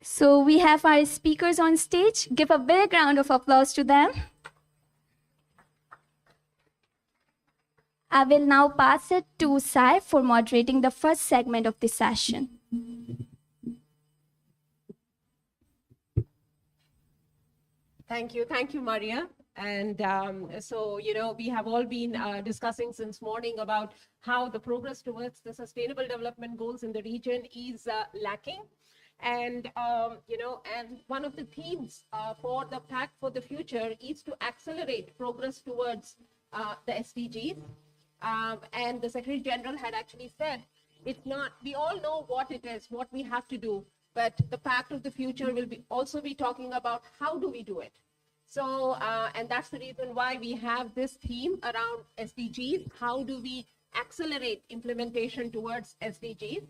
So we have our speakers on stage. Give a big round of applause to them. I will now pass it to Sai for moderating the first segment of the session. Thank you, Maria. And we have all been discussing since morning about how the progress towards the Sustainable Development Goals in the region is lacking. And one of the themes for the Pact for the Future is to accelerate progress towards the SDGs. And the Secretary General had actually said, it's not, we all know what it is, what we have to do, but the Pact of the Future will also be talking about how do we do it. So, and that's the reason why we have this theme around SDGs. How do we accelerate implementation towards SDGs?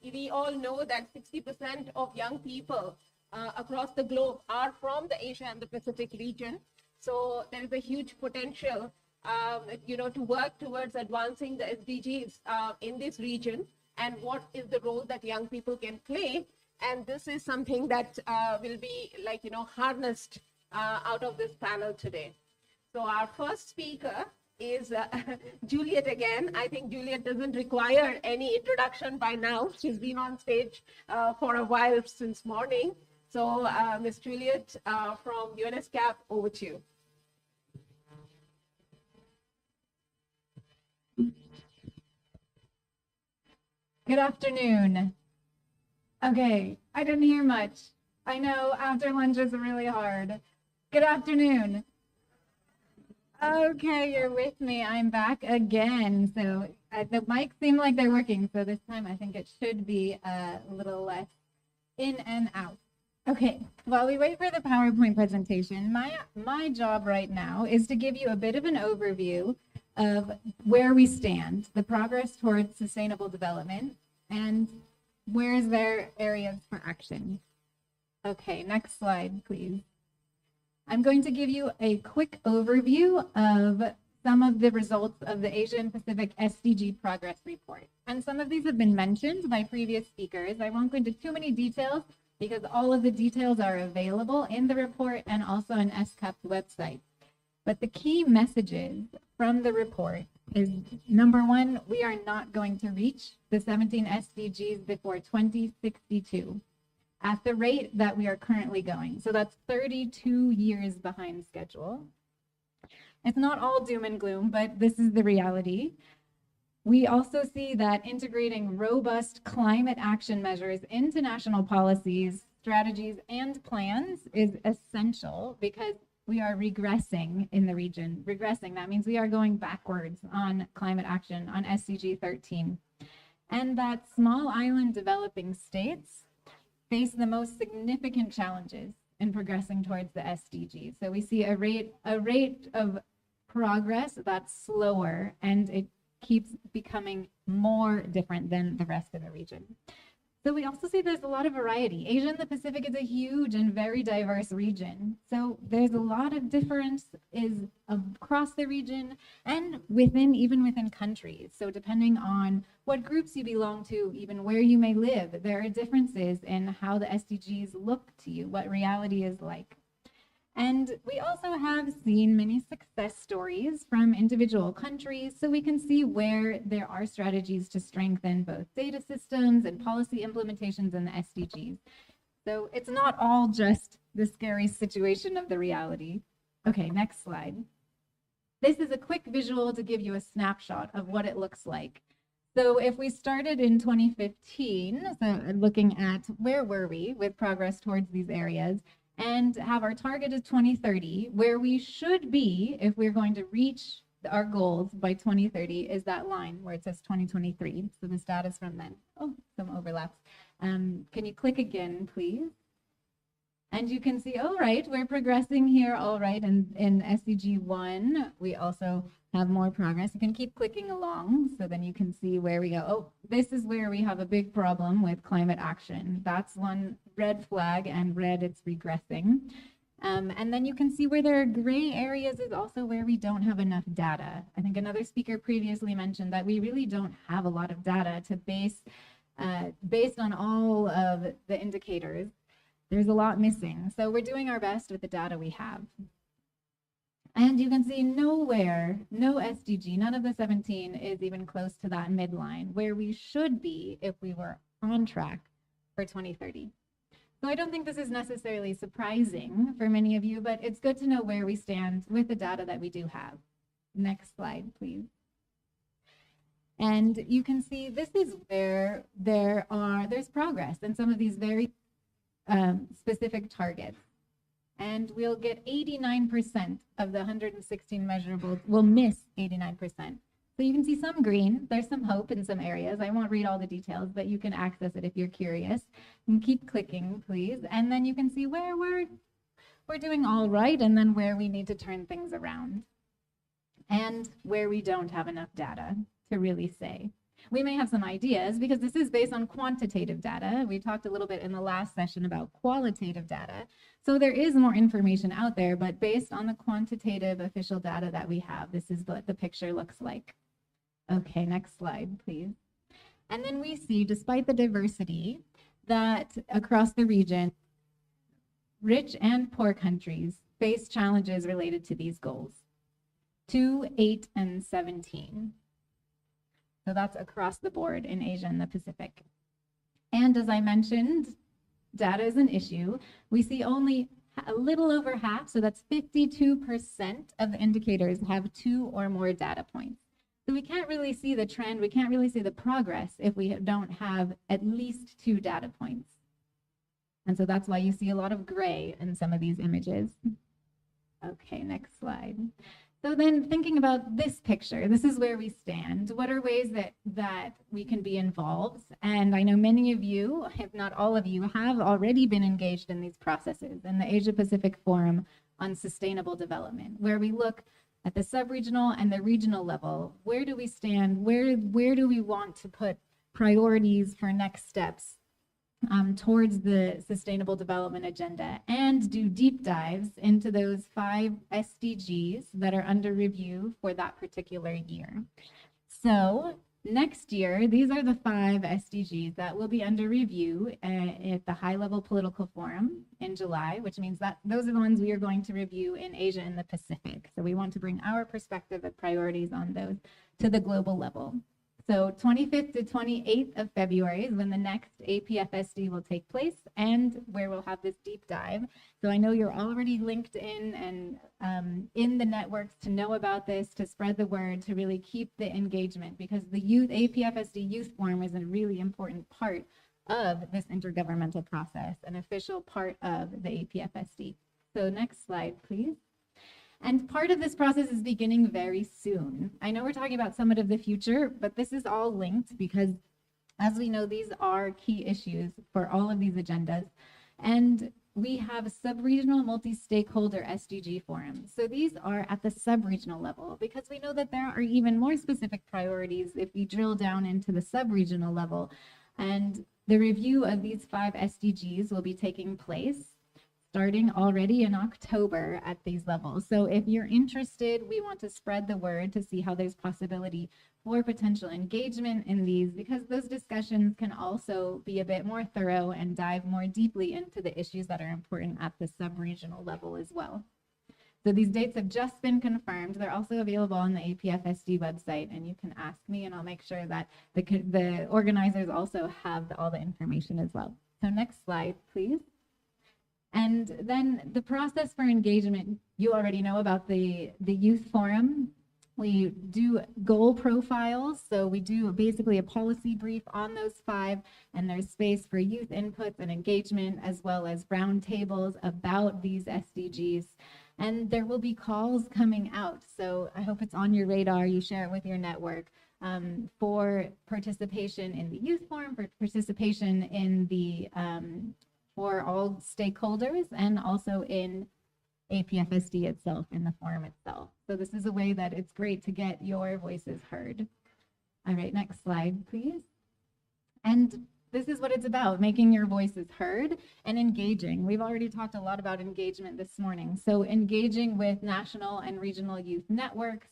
We all know that 60% of young people across the globe are from the Asia and the Pacific region. So there is a huge potential, to work towards advancing the SDGs in this region, and what is the role that young people can play. And this is something that will be harnessed out of this panel today. So our first speaker is Juliet again. I think Juliet doesn't require any introduction by now. She's been on stage for a while since morning. So Ms. Juliet from UNESCAP, over to you. Good afternoon. Okay, I didn't hear much. I know after lunch is really hard. Good afternoon. Okay, you're with me. I'm back again. So the mics seem like they're working. So this time I think it should be a little less in and out. Okay, while we wait for the PowerPoint presentation, my job right now is to give you a bit of an overview of where we stand, the progress towards sustainable development, and where is there areas for action. Okay, next slide, please. I'm going to give you a quick overview of some of the results of the Asian Pacific SDG Progress Report. And some of these have been mentioned by previous speakers. I won't go into too many details because all of the details are available in the report and also on ESCAP's website. But the key messages from the report is, number one, we are not going to reach the 17 SDGs before 2062 at the rate that we are currently going. So that's 32 years behind schedule. It's not all doom and gloom, but this is the reality. We also see that integrating robust climate action measures into national policies, strategies, and plans is essential because we are regressing in the region. Regressing, that means we are going backwards on climate action, on SDG 13. And that small island developing states face the most significant challenges in progressing towards the SDGs. So we see a rate of progress that's slower, and it keeps becoming more different than the rest of the region. So we also see there's a lot of variety. Asia and the Pacific is a huge and very diverse region. So there's a lot of difference across the region and even within countries. So depending on what groups you belong to, even where you may live, there are differences in how the SDGs look to you, what reality is like. And we also have seen many success stories from individual countries, so we can see where there are strategies to strengthen both data systems and policy implementations in the SDGs. So it's not all just the scary situation of the reality. Okay, next slide. This is a quick visual to give you a snapshot of what it looks like. So if we started in 2015, so looking at where were we with progress towards these areas, and have our target is 2030, where we should be if we're going to reach our goals by 2030 is that line where it says 2023. So the status from then. Oh, some overlaps. Can you click again, please? And you can see, all right, we're progressing here, all right. And in SDG 1, we also have more progress. You can keep clicking along so then you can see where we go. Oh, this is where we have a big problem with climate action. That's one red flag, and red, it's regressing. And then you can see where there are gray areas is also where we don't have enough data. I think another speaker previously mentioned that we really don't have a lot of data to base based on all of the indicators, there's a lot missing. So we're doing our best with the data we have. And you can see nowhere, no SDG, none of the 17 is even close to that midline where we should be if we were on track for 2030. So I don't think this is necessarily surprising for many of you, but it's good to know where we stand with the data that we do have. Next slide, please. And you can see this is where there's progress in some of these very specific targets. And we'll get 89% of the 116 measurables. We'll miss 89%. So you can see some green. There's some hope in some areas. I won't read all the details, but you can access it if you're curious. And keep clicking, please. And then you can see where we're doing all right, and then where we need to turn things around, and where we don't have enough data to really say. We may have some ideas because this is based on quantitative data. We talked a little bit in the last session about qualitative data. So there is more information out there, but based on the quantitative official data that we have, this is what the picture looks like. Okay, next slide, please. And then we see, despite the diversity, that across the region, rich and poor countries face challenges related to these goals, 2, 8, and 17. So that's across the board in Asia and the Pacific. And as I mentioned, data is an issue. We see only a little over half, so that's 52% of the indicators have 2 or more data points. So we can't really see the trend, we can't really see the progress if we don't have at least 2 data points. And so that's why you see a lot of gray in some of these images. Okay, next slide. So then thinking about this picture, this is where we stand. What are ways that we can be involved? And I know many of you, if not all of you, have already been engaged in these processes in the Asia Pacific Forum on Sustainable Development, where we look at the sub-regional and the regional level. Where do we stand? Where do we want to put priorities for next steps towards the Sustainable Development Agenda, and do deep dives into those 5 SDGs that are under review for that particular year. So next year, these are the 5 SDGs that will be under review at the high-level political forum in July, which means that those are the ones we are going to review in Asia and the Pacific. So we want to bring our perspective and priorities on those to the global level. So 25th to 28th of February is when the next APFSD will take place, and where we'll have this deep dive. So I know you're already linked in and in the networks to know about this, to spread the word, to really keep the engagement, because the APFSD Youth Forum is a really important part of this intergovernmental process, an official part of the APFSD. So next slide, please. And part of this process is beginning very soon. I know we're talking about Summit of the Future, but this is all linked because, as we know, these are key issues for all of these agendas. And we have sub-regional multi-stakeholder SDG forums. So these are at the sub-regional level, because we know that there are even more specific priorities if we drill down into the sub-regional level. And the review of these 5 SDGs will be taking place starting already in October at these levels. So if you're interested, we want to spread the word to see how there's possibility for potential engagement in these, because those discussions can also be a bit more thorough and dive more deeply into the issues that are important at the sub-regional level as well. So these dates have just been confirmed. They're also available on the APFSD website, and you can ask me and I'll make sure that the organizers also have all the information as well. So next slide, please. And then the process for engagement, you already know about the youth forum. We do goal profiles. So we do basically a policy brief on those 5, and there's space for youth inputs and engagement, as well as roundtables about these SDGs. And there will be calls coming out. So I hope it's on your radar. You share it with your network for participation in the youth forum, for participation in the for all stakeholders, and also in APFSD itself, in the forum itself. So this is a way that it's great to get your voices heard. All right, next slide, please. And this is what it's about, making your voices heard and engaging. We've already talked a lot about engagement this morning. So engaging with national and regional youth networks,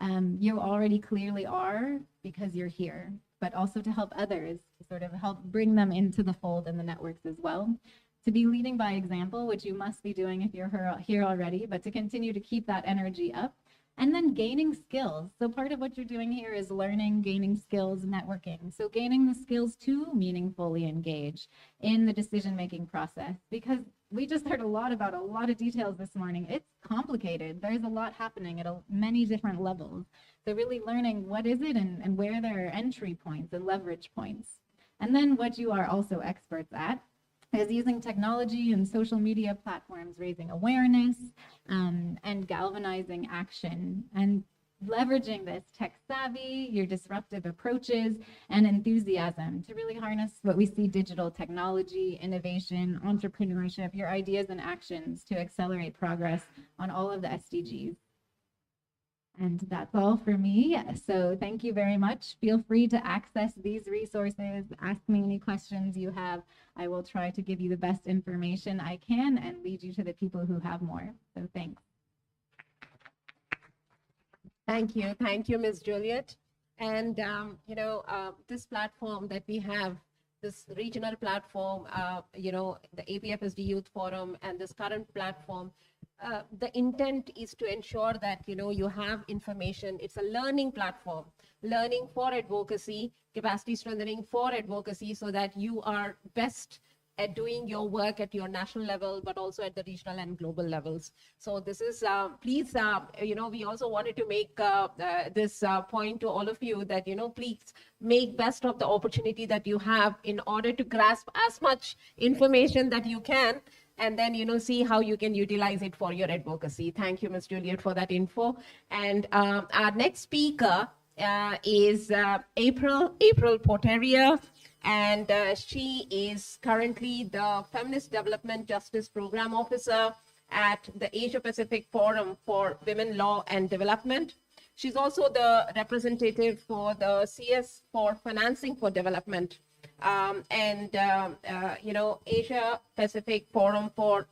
You already clearly are because you're here, but also to help others, to sort of help bring them into the fold and the networks as well. To be leading by example, which you must be doing if you're here already, but to continue to keep that energy up. And then gaining skills. So part of what you're doing here is learning, gaining skills, networking. So gaining the skills to meaningfully engage in the decision-making process, because we just heard a lot about a lot of details this morning. It's complicated. There's a lot happening at many different levels. So really learning what is it and where there are entry points and leverage points. And then what you are also experts at is using technology and social media platforms, raising awareness and galvanizing action, and leveraging this tech savvy, your disruptive approaches, and enthusiasm to really harness what we see: digital technology, innovation, entrepreneurship, your ideas and actions to accelerate progress on all of the SDGs. And that's all for me. So thank you very much. Feel free to access these resources. Ask me any questions you have. I will try to give you the best information I can and lead you to the people who have more. So thanks. Thank you, Ms. Juliet. And this platform that we have, this regional platform, the APFSD Youth Forum, and this current platform, the intent is to ensure that you have information. It's a learning platform, learning for advocacy, capacity strengthening for advocacy, so that you are best at doing your work at your national level, but also at the regional and global levels. So this is, please, we also wanted to make this point to all of you that, please make best of the opportunity that you have in order to grasp as much information that you can, and then, see how you can utilize it for your advocacy. Thank you, Ms. Juliet, for that info. And our next speaker is April Porteria. And she is currently the Feminist Development Justice Program Officer at the Asia Pacific Forum for Women, Law and Development. She's also the representative for the CS for Financing for Development. Asia Pacific Forum for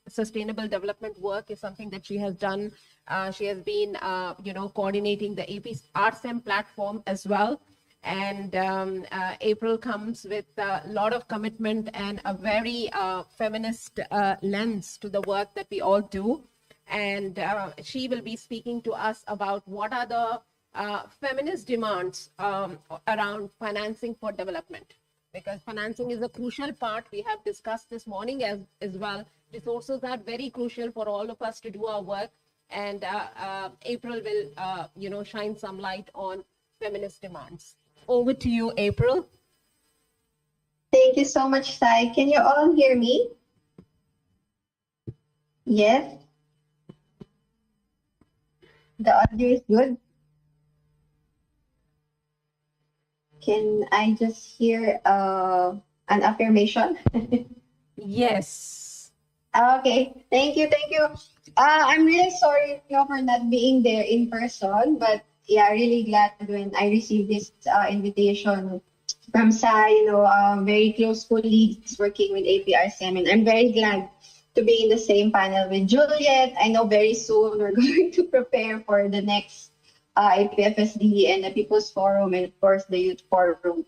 Sustainable Development work is something that she has done. She has been, coordinating the AP RSEM platform as well. And April comes with a lot of commitment and a very feminist lens to the work that we all do. And she will be speaking to us about what are the feminist demands around financing for development, because financing is a crucial part. We have discussed this morning as well. Resources are very crucial for all of us to do our work. And April will, shine some light on feminist demands. Over to you, April. Thank you so much, Sai. Can you all hear me? Yes? The audio is good? Can I just hear an affirmation? Yes. Okay, thank you. I'm really sorry for not being there in person, but yeah, really glad when I received this invitation from Sai, very close colleagues working with APRSEM, and I'm very glad to be in the same panel with Juliet. I know very soon we're going to prepare for the next APFSD and the People's Forum, and of course the Youth Forum.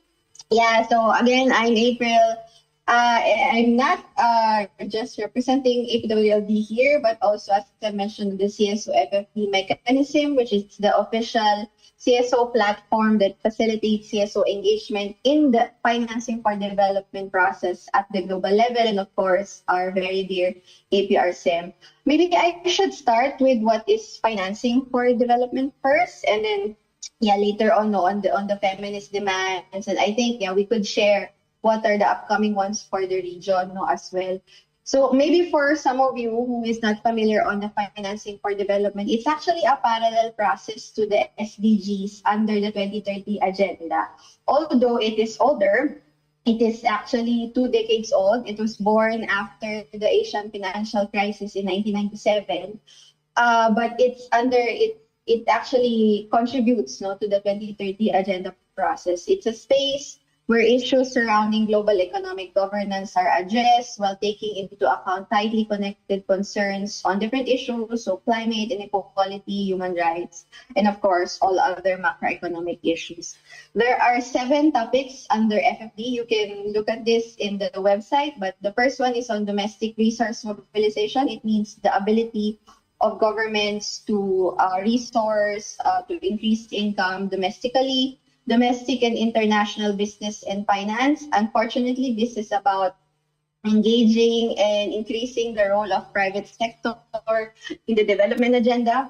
Yeah, so again, I'm April. I'm not just representing APWLD here, but also, as I mentioned, the CSO FFD mechanism, which is the official CSO platform that facilitates CSO engagement in the financing for development process at the global level, and of course, our very dear APRSEM. Maybe I should start with what is financing for development first, and then later on the feminist demands, and I think we could share what are the upcoming ones for the region as well. So maybe for some of you who is not familiar on the financing for development, it's actually a parallel process to the SDGs under the 2030 agenda. Although it is older, it is actually 2 decades old. It was born after the Asian financial crisis in 1997. But it's under it. It actually contributes to the 2030 agenda process. It's a space where issues surrounding global economic governance are addressed while taking into account tightly connected concerns on different issues, so climate, inequality, human rights, and of course, all other macroeconomic issues. There are 7 topics under FFD. You can look at this in the website, but the first one is on domestic resource mobilization. It means the ability of governments to resource, to increase income domestically, domestic and international business and finance. Unfortunately, this is about engaging and increasing the role of private sector in the development agenda.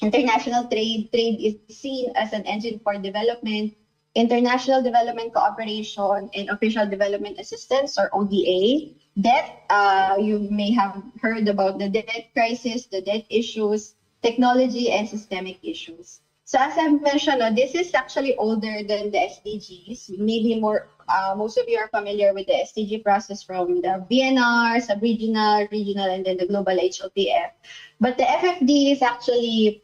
International trade is seen as an engine for development. International development cooperation and official development assistance, or ODA. Debt, you may have heard about the debt crisis, the debt issues, technology, and systemic issues. So as I mentioned, this is actually older than the SDGs. Maybe most of you are familiar with the SDG process from the BNR, sub-regional, regional, and then the global HLPF. But the FFD is actually,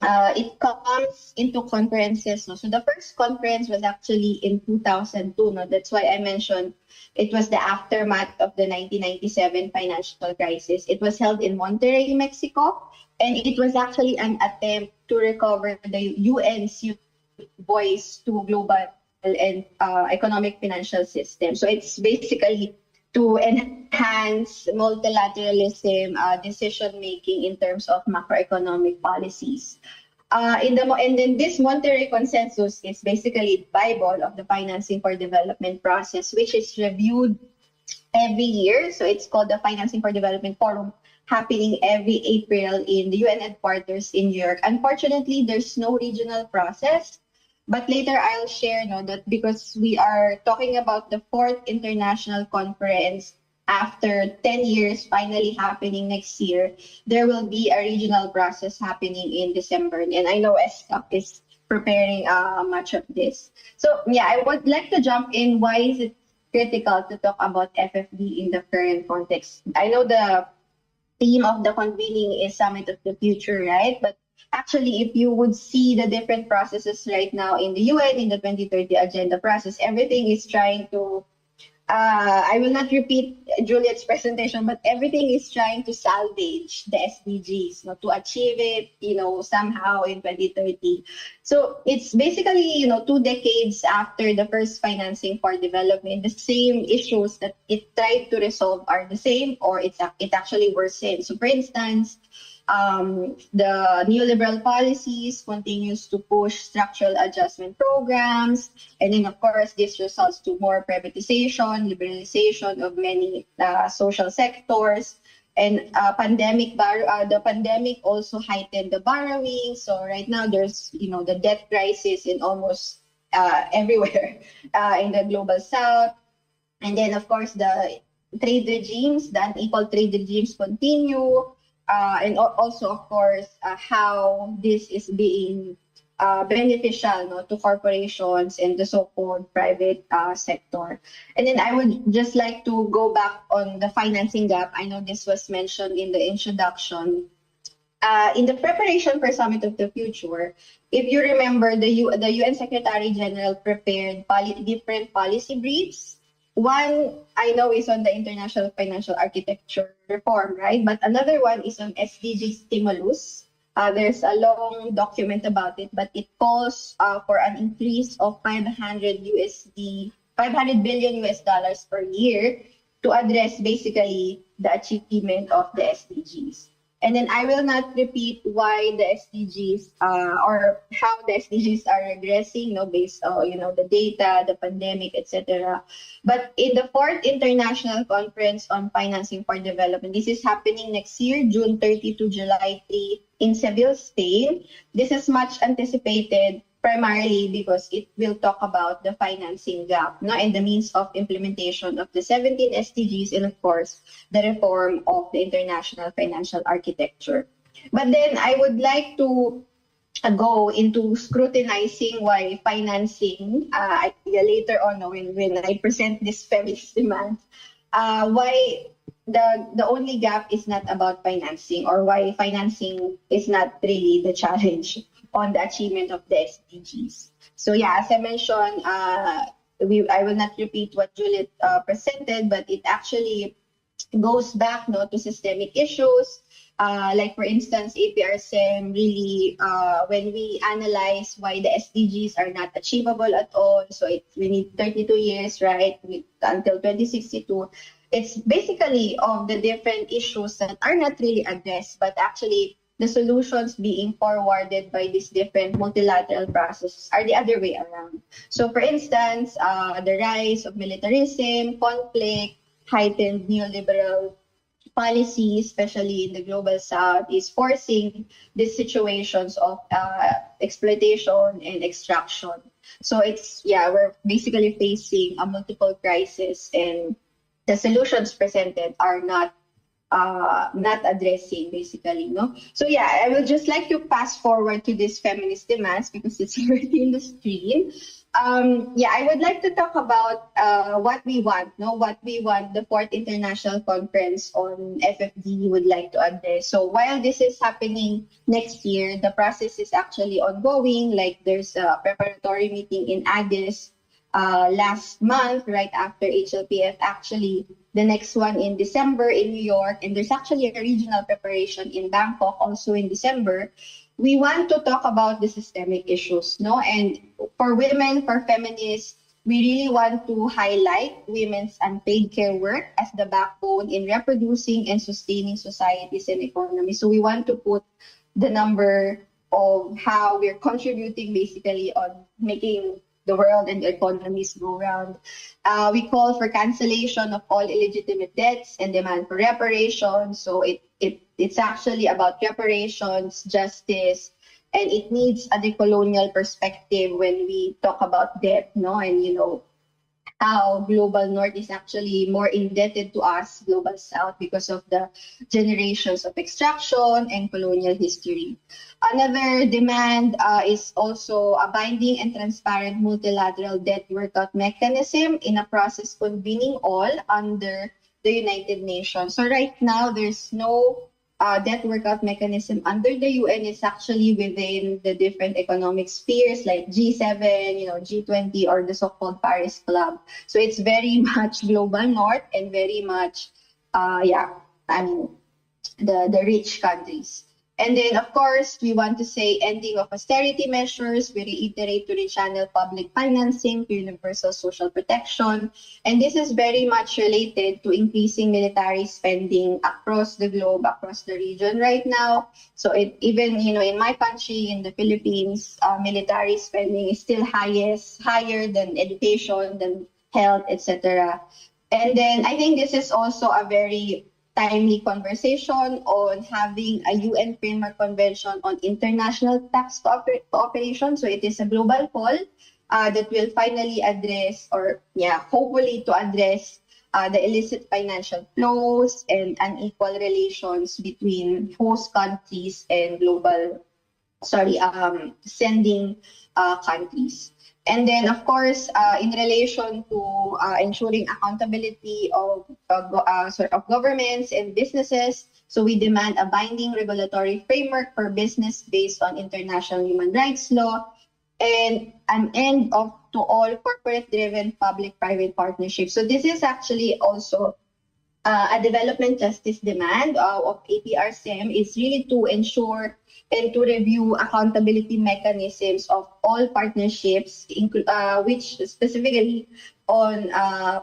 it comes into conferences. No? So the first conference was actually in 2002. No? That's why I mentioned it was the aftermath of the 1997 financial crisis. It was held in Monterrey, Mexico. And it was actually an attempt to recover the UN's voice to global and economic financial system. So it's basically to enhance multilateralism, decision making in terms of macroeconomic policies. And then this Monterrey Consensus is basically the Bible of the financing for development process, which is reviewed every year. So it's called the Financing for Development Forum, happening every April in the UN headquarters in New York. Unfortunately, there's no regional process, but later I'll share that because we are talking about the 4th international conference after 10 years finally happening next year, there will be a regional process happening in December. And I know ESCAP is preparing much of this. So yeah, I would like to jump in. Why is it critical to talk about FFD in the current context? I know the theme of the convening is Summit of the Future, right? But actually, if you would see the different processes right now in the UN, in the 2030 agenda process, everything is trying to, I will not repeat Juliet's presentation, but everything is trying to salvage the SDGs, to achieve it, somehow in 2030. So it's basically, 2 decades after the first financing for development, the same issues that it tried to resolve are the same, or it actually worsened. So for instance, the neoliberal policies continues to push structural adjustment programs. And then, of course, this results to more privatization, liberalization of many social sectors. And the pandemic also heightened the borrowing. So right now there's, the debt crisis in almost everywhere in the global south. And then, of course, the trade regimes, the unequal trade regimes continue. And also, of course, how this is being beneficial to corporations and the so-called private sector. And then I would just like to go back on the financing gap. I know this was mentioned in the introduction. In the preparation for Summit of the Future, if you remember, the UN Secretary General prepared different policy briefs. One I know is on the international financial architecture reform, right? But another one is on SDG stimulus. There's a long document about it, but it calls for an increase of 500 billion US dollars per year to address basically the achievement of the SDGs. And then I will not repeat why the SDGs or how the SDGs are regressing, based on the data, the pandemic, etc. But in the 4th International Conference on Financing for Development, this is happening next year, June 30 to July 3 in Seville, Spain. This is much anticipated, primarily because it will talk about the financing gap, and the means of implementation of the 17 SDGs, and of course, the reform of the international financial architecture. But then I would like to go into scrutinizing why financing, later on when I present this feminist demand, why the only gap is not about financing, or why financing is not really the challenge on the achievement of the SDGs. So yeah, as I mentioned, I will not repeat what Juliet presented, but it actually goes back no to systemic issues. Like for instance, APRSM really, when we analyze why the SDGs are not achievable at all, so we need 32 years, right, until 2062. It's basically of the different issues that are not really addressed, but actually the solutions being forwarded by these different multilateral processes are the other way around. So for instance, the rise of militarism, conflict, heightened neoliberal policy, especially in the global south, is forcing these situations of exploitation and extraction. So we're basically facing a multiple crisis, and the solutions presented are not addressing basically, no? So I will just like to pass forward to these feminist demands because it's already in the screen. I would like to talk about what we want, no? What we want the Fourth International Conference on FFD would like to address. So while this is happening next year, the process is actually ongoing. Like there's a preparatory meeting in Addis last month, right after HLPF, actually the next one in December in New York, and there's actually a regional preparation in Bangkok also in December. We want to talk about the systemic issues, no? And for women, for feminists, we really want to highlight women's unpaid care work as the backbone in reproducing and sustaining societies and economies. So we want to put the number of how we're contributing basically on making the world and the economies go round. We call for cancellation of all illegitimate debts and demand for reparations. So it's actually about reparations, justice, and it needs a decolonial perspective when we talk about debt, no? And how global north is actually more indebted to us, global south, because of the generations of extraction and colonial history. Another demand is also a binding and transparent multilateral debt workout mechanism in a process convening all under the United Nations. So right now, there's no debt workout mechanism under the UN. It's actually within the different economic spheres like G7, G20, or the so-called Paris Club. So it's very much global north and very much, the rich countries. And then, of course, we want to say ending of austerity measures. We reiterate to rechannel public financing to universal social protection. And this is very much related to increasing military spending across the globe, across the region right now. So even, in my country, in the Philippines, military spending is still higher than education, than health, etc. And then I think this is also a very timely conversation on having a UN Framework Convention on International Tax Cooperation. So it is a global call that will finally address, hopefully to address the illicit financial flows and unequal relations between host countries and sending countries. And then, of course, in relation to ensuring accountability of governments and businesses, so we demand a binding regulatory framework for business based on international human rights law, and an end to all corporate-driven public-private partnerships. So this is actually also a development justice demand of APRSM, is really to ensure and to review accountability mechanisms of all partnerships, which specifically on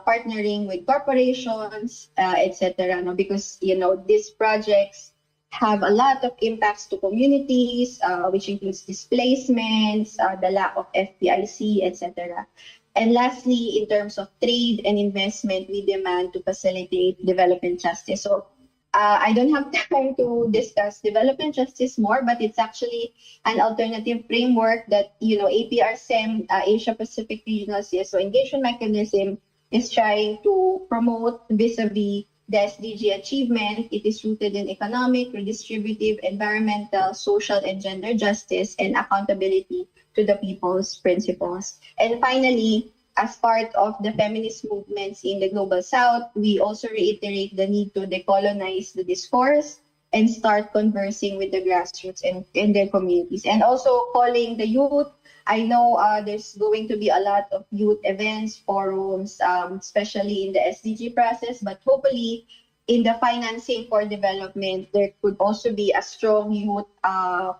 partnering with corporations, etc. Because these projects have a lot of impacts to communities, which includes displacements, the lack of FDIC, etc. And lastly, in terms of trade and investment, we demand to facilitate development justice. So I don't have time to discuss development justice more, but it's actually an alternative framework that, APRSM, Asia Pacific Regional CSO Engagement Mechanism, is trying to promote vis-a-vis the SDG achievement. It is rooted in economic, redistributive, environmental, social, and gender justice and accountability to the people's principles. And finally, as part of the feminist movements in the Global South, we also reiterate the need to decolonize the discourse and start conversing with the grassroots and in their communities. And also calling the youth I know there's going to be a lot of youth events, forums, especially in the SDG process, but hopefully in the financing for development, there could also be a strong youth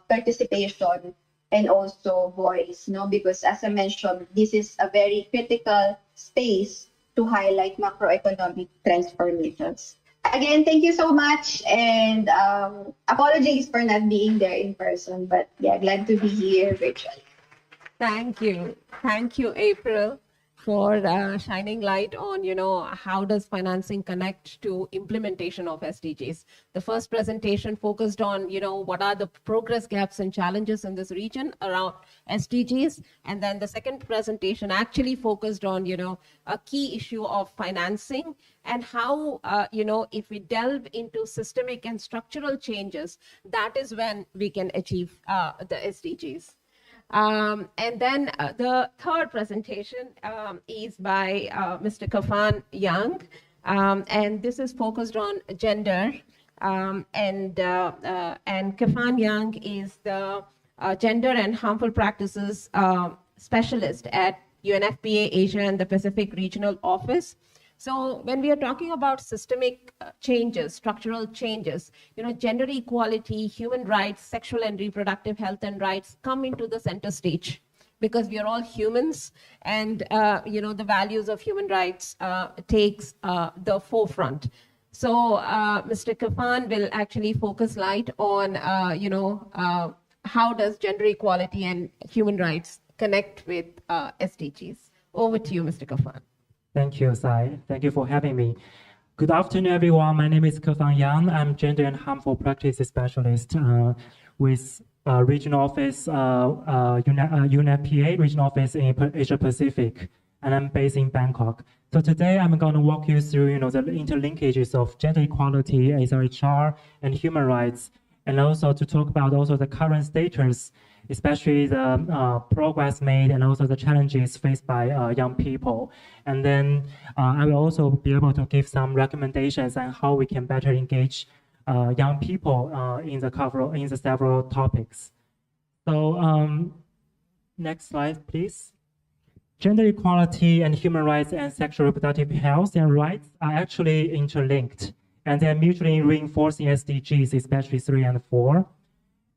participation and also voice, because as I mentioned, this is a very critical space to highlight macroeconomic transformations. Again, thank you so much, and apologies for not being there in person, but yeah, glad to be here virtually. Thank you. Thank you, April, for shining light on, how does financing connect to implementation of SDGs. The first presentation focused on, what are the progress gaps and challenges in this region around SDGs. And then the second presentation actually focused on, a key issue of financing and how, if we delve into systemic and structural changes, that is when we can achieve the SDGs. And then the third presentation is by Mr. Kafan Young, and this is focused on gender. And Kafan Young is the gender and harmful practices specialist at UNFPA Asia and the Pacific Regional Office. So when we are talking about systemic changes, structural changes, gender equality, human rights, sexual and reproductive health and rights come into the center stage because we are all humans, and the values of human rights takes the forefront. So Mr. Kafan will actually focus light on how does gender equality and human rights connect with SDGs. Over to you, Mr. Kafan. Thank you, Sai. Thank you for having me. Good afternoon, everyone. My name is Kefan Yang. I'm gender and harmful practices specialist with regional office, UNFPA regional office in Asia Pacific, and I'm based in Bangkok. So today I'm going to walk you through, the interlinkages of gender equality, SRHR, and human rights, and also to talk about also the current status, especially the progress made and also the challenges faced by young people. And then I will also be able to give some recommendations on how we can better engage young people in the several topics. So next slide, please. Gender equality and human rights and sexual reproductive health and rights are actually interlinked, and they're mutually reinforcing SDGs, especially 3 and 4.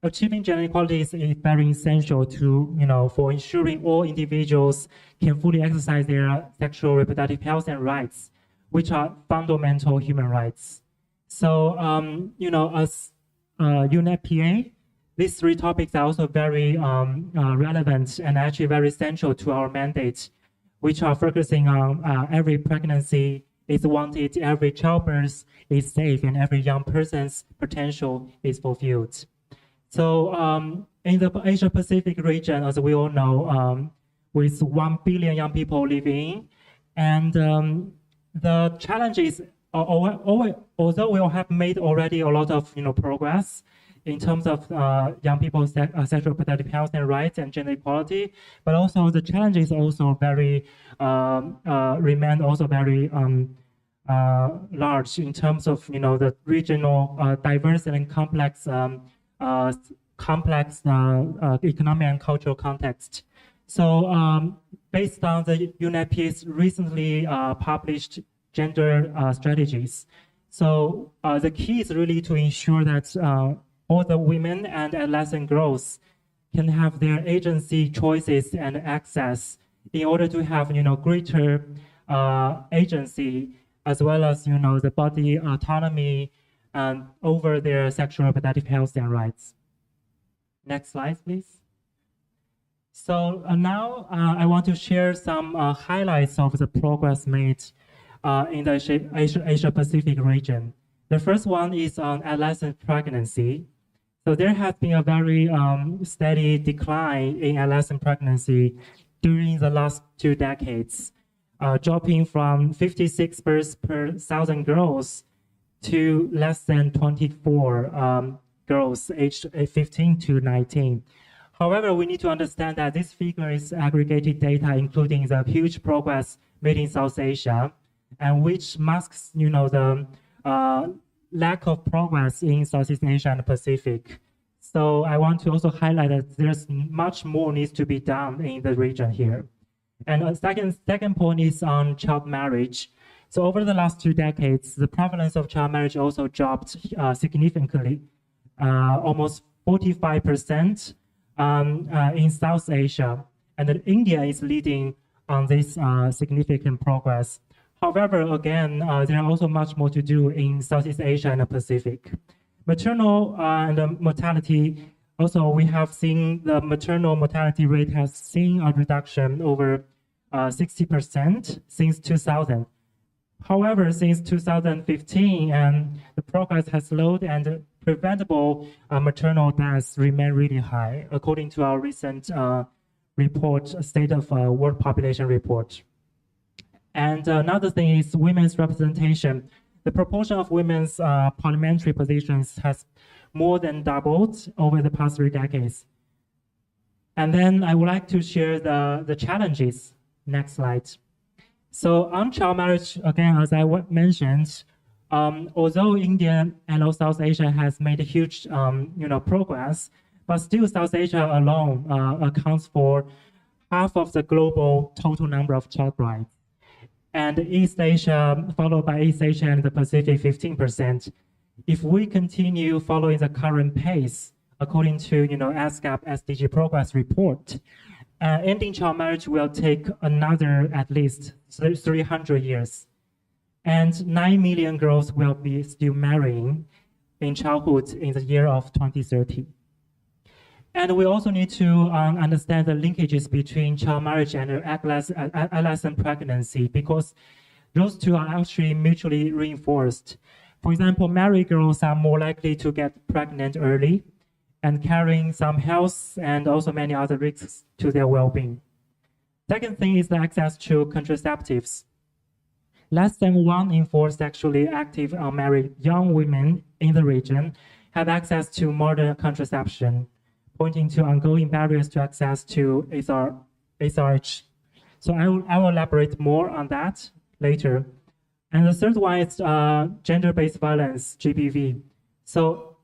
Achieving gender equality is very essential to, for ensuring all individuals can fully exercise their sexual reproductive health and rights, which are fundamental human rights. So, as UNFPA, these 3 topics are also very relevant and actually very essential to our mandate, which are focusing on every pregnancy is wanted, every childbirth is safe, and every young person's potential is fulfilled. So in the Asia Pacific region, as we all know, with 1 billion young people living, and the challenges, although we have made already a lot of progress in terms of young people's sexual reproductive health and rights and gender equality, but also the challenges also very remain also very large in terms of the regional diverse and complex economic and cultural context. So based on the UNFPA's recently published gender strategies, so the key is really to ensure that all the women and adolescent girls can have their agency, choices, and access in order to have greater agency, as well as the body autonomy and over their sexual reproductive health and rights. Next slide, please. So now I want to share some highlights of the progress made in the Asia Pacific region. The first one is on adolescent pregnancy. So there has been a very steady decline in adolescent pregnancy during the last 2 decades, dropping from 56 births per 1,000 girls to less than 24 girls aged 15 to 19. However, we need to understand that this figure is aggregated data, including the huge progress made in South Asia, and which masks, the lack of progress in Southeast Asia and the Pacific. So I want to also highlight that there's much more needs to be done in the region here. And a second point is on child marriage. So over the last 2 decades, the prevalence of child marriage also dropped significantly, almost 45% in South Asia. And India is leading on this significant progress. However, again, there are also much more to do in Southeast Asia and the Pacific. Maternal and mortality, also we have seen the maternal mortality rate has seen a reduction over 60% since 2000. However, since 2015, the progress has slowed and preventable maternal deaths remain really high, according to our recent report, State of World Population Report. And another thing is women's representation. The proportion of women's parliamentary positions has more than doubled over the past 3 decades. And then I would like to share the challenges. Next slide. So on child marriage, again, as I mentioned, although India and South Asia has made a huge progress, but still South Asia alone accounts for half of the global total number of child brides. And East Asia, followed by East Asia and the Pacific, 15%. If we continue following the current pace, according to ASCAP SDG Progress Report, ending child marriage will take another at least 300 years. And 9 million girls will be still marrying in childhood in the year of 2030. And we also need to understand the linkages between child marriage and adolescent pregnancy, because those two are actually mutually reinforced. For example, married girls are more likely to get pregnant early and carrying some health and also many other risks to their well-being. Second thing is the access to contraceptives. Less than 1 in 4 sexually active unmarried young women in the region have access to modern contraception, pointing to ongoing barriers to access to SRH. So I will elaborate more on that later. And the third one is gender-based violence, GBV. So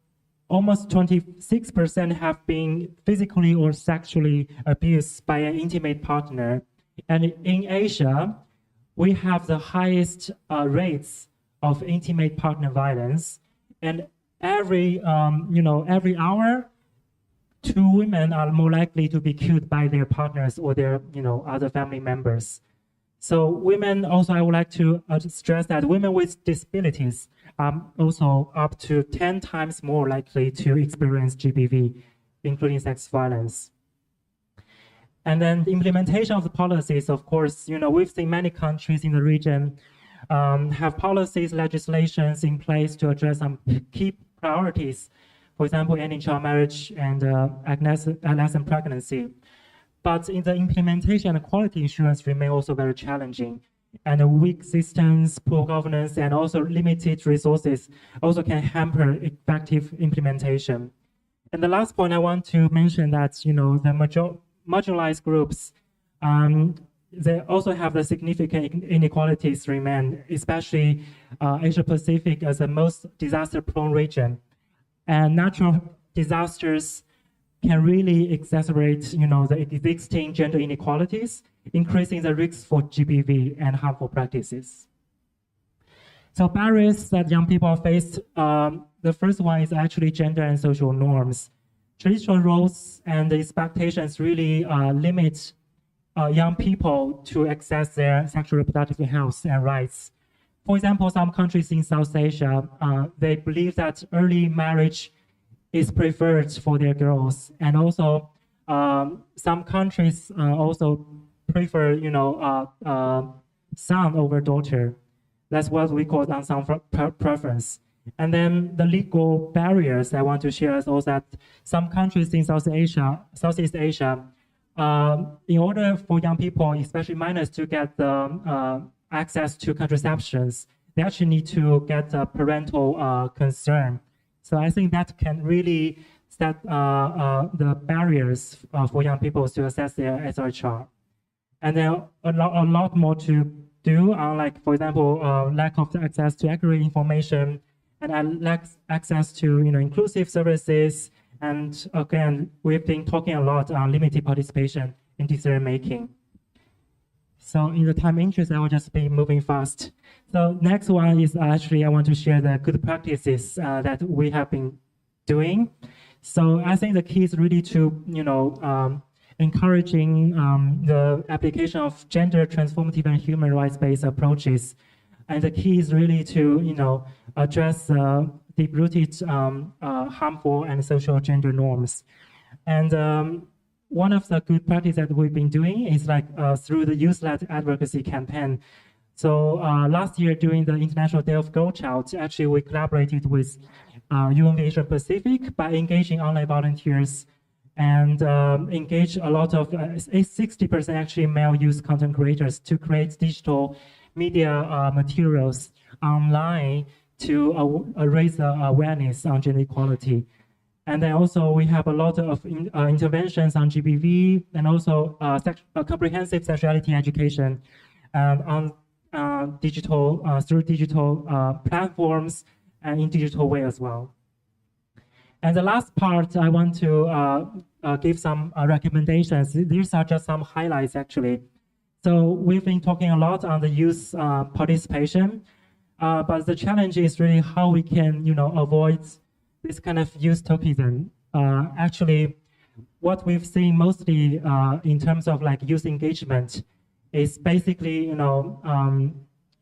almost 26% have been physically or sexually abused by an intimate partner. And in Asia, we have the highest rates of intimate partner violence. And every hour, 2 women are more likely to be killed by their partners or their other family members. So women also, I would like to stress that women with disabilities are also up to 10 times more likely to experience GBV, including sex violence. And then the implementation of the policies, of course, we've seen many countries in the region have policies, legislations in place to address some key priorities. For example, ending child marriage and adolescent pregnancy. But in the implementation, quality assurance remain also very challenging. And weak systems, poor governance, and also limited resources also can hamper effective implementation. And the last point I want to mention that, the marginalized groups, they also have the significant inequalities remain, especially Asia Pacific as the most disaster-prone region. And natural disasters can really exacerbate, the existing gender inequalities, increasing the risks for GBV and harmful practices. So barriers that young people face, the first one is actually gender and social norms. Traditional roles and expectations really limit young people to access their sexual reproductive health and rights. For example, some countries in South Asia, they believe that early marriage is preferred for their girls. And also, some countries also prefer, son over daughter. That's what we call son preference. And then the legal barriers I want to share is also that some countries in Southeast Asia, in order for young people, especially minors, to get the access to contraceptions, they actually need to get parental consent. So I think that can really set the barriers for young people to access their SRHR. And then a lot more to do, like, for example, lack of access to accurate information and lack access to inclusive services And again, we've been talking a lot on limited participation in decision making. So in the time interest, I will just be moving fast. So next one is actually I want to share the good practices that we have been doing. So I think the key is really to, encouraging the application of gender transformative and human rights-based approaches. And the key is really to, address deep-rooted harmful and social gender norms. And one of the good practices that we've been doing is through the youth-led advocacy campaign. So last year during the International Day of Girl Child, actually we collaborated with UNV Asia Pacific by engaging online volunteers and engage a lot of 60% actually male youth content creators to create digital media materials online to raise awareness on gender equality. And then also we have a lot of interventions on GBV and also comprehensive sexuality education on digital through digital platforms and in digital way as well. And the last part, I want to give some recommendations. These are just some highlights actually. So we've been talking a lot on the youth participation, but the challenge is really how we can, avoid this kind of youth tokenism. Actually, what we've seen mostly in terms of youth engagement is basically,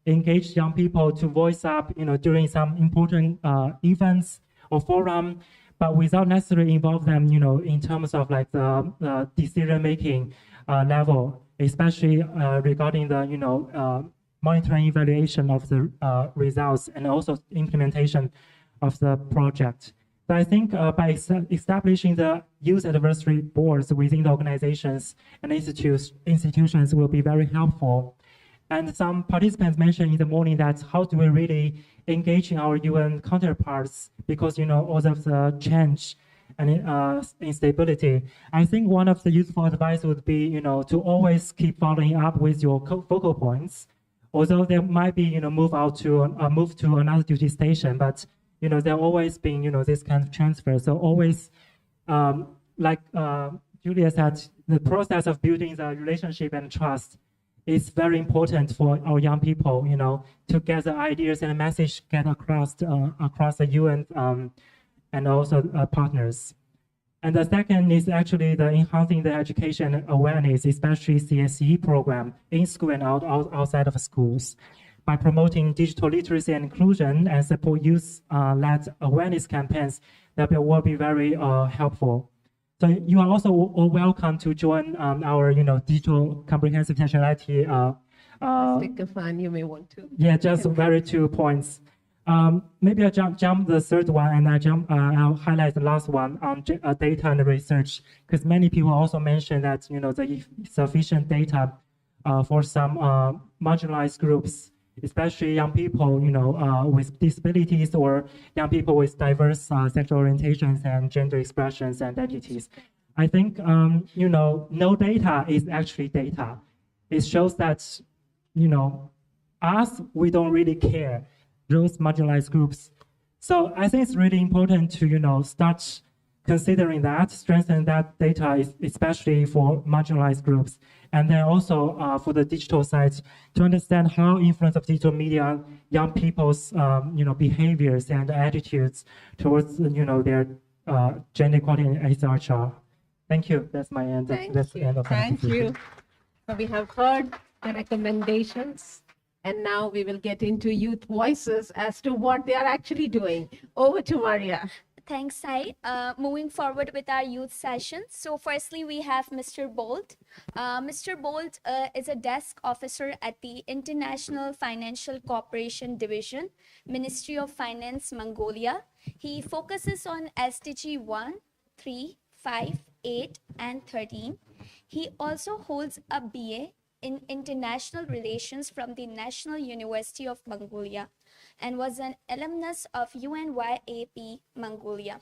engage young people to voice up, during some important events or forum, but without necessarily involve them, in terms of the decision-making level, especially regarding the, monitoring evaluation of the results and also implementation of the project. So I think by establishing the youth advisory boards within the organizations and institutions will be very helpful. And some participants mentioned in the morning that how do we really engage in our UN counterparts because, all of the change and instability. I think one of the useful advice would be, to always keep following up with your focal points, although there might be, move to another duty station, but there always been, this kind of transfer. So always, Julia said, the process of building the relationship and trust is very important for our young people, to get the ideas and the message get across the UN and also partners. And the second is actually the enhancing the education awareness, especially CSE program in school and outside of schools, by promoting digital literacy and inclusion and support youth-led awareness campaigns that will be very helpful. So you are also all welcome to join our, digital comprehensive sexuality. Stick a fan, you may want to. Yeah, just very 2 points. Maybe I jump the third one, and I'll highlight the last one on data and research, because many people also mentioned that the sufficient data for some marginalized groups, especially young people, with disabilities or young people with diverse sexual orientations and gender expressions and identities. I think, no data is actually data. It shows that, us, we don't really care those marginalized groups. So I think it's really important to, start considering that, strengthen that data, especially for marginalized groups. And then also for the digital side, to understand how influence of digital media, young people's, behaviors and attitudes towards, their gender equality and SRHR. Thank you. That's my end. That's the end of my Thank you. So we have heard the recommendations, and now we will get into youth voices as to what they are actually doing. Over to Maria. Thanks, Sai. Moving forward with our youth session. So firstly, we have Mr. Bolt. Mr. Bolt is a desk officer at the International Financial Cooperation Division, Ministry of Finance, Mongolia. He focuses on SDG 1, 3, 5, 8, and 13. He also holds a BA in International Relations from the National University of Mongolia and was an alumnus of UNYAP Mongolia.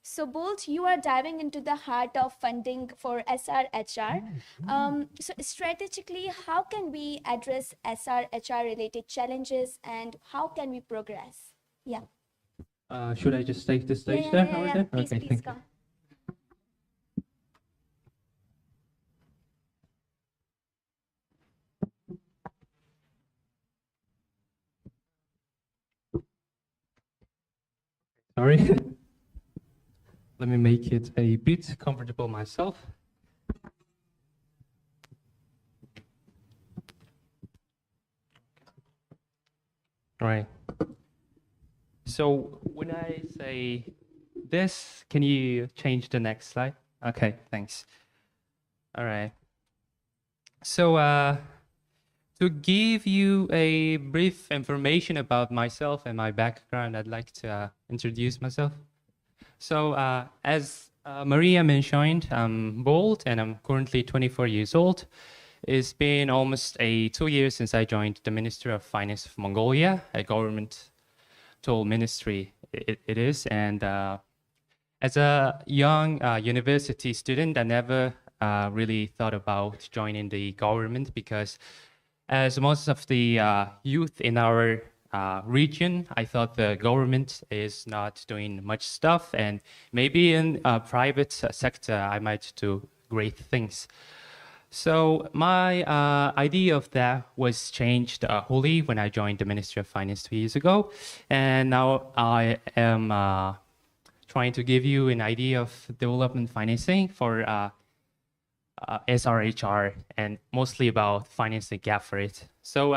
So Bolt, you are diving into the heart of funding for SRHR. So strategically, how can we address SRHR related challenges and how can we progress? Yeah. Should I just take the stage there? How is it? Please, Okay, please thank you. come. Sorry. Let me make it a bit comfortable myself. All right. So when I say this, can you change the next slide? Okay, thanks. All right. So to give you a brief information about myself and my background, I'd like to introduce myself. So as Maria mentioned, I'm Bolt and I'm currently 24 years old. It's been almost 2 years since I joined the Ministry of Finance of Mongolia, a governmental ministry it is. And as a young university student, I never really thought about joining the government because as most of the youth in our region, I thought the government is not doing much stuff, and maybe in private sector, I might do great things. So my idea of that was changed wholly when I joined the Ministry of Finance 2 years ago, and now I am trying to give you an idea of development financing for SRHR and mostly about financing gap for it. So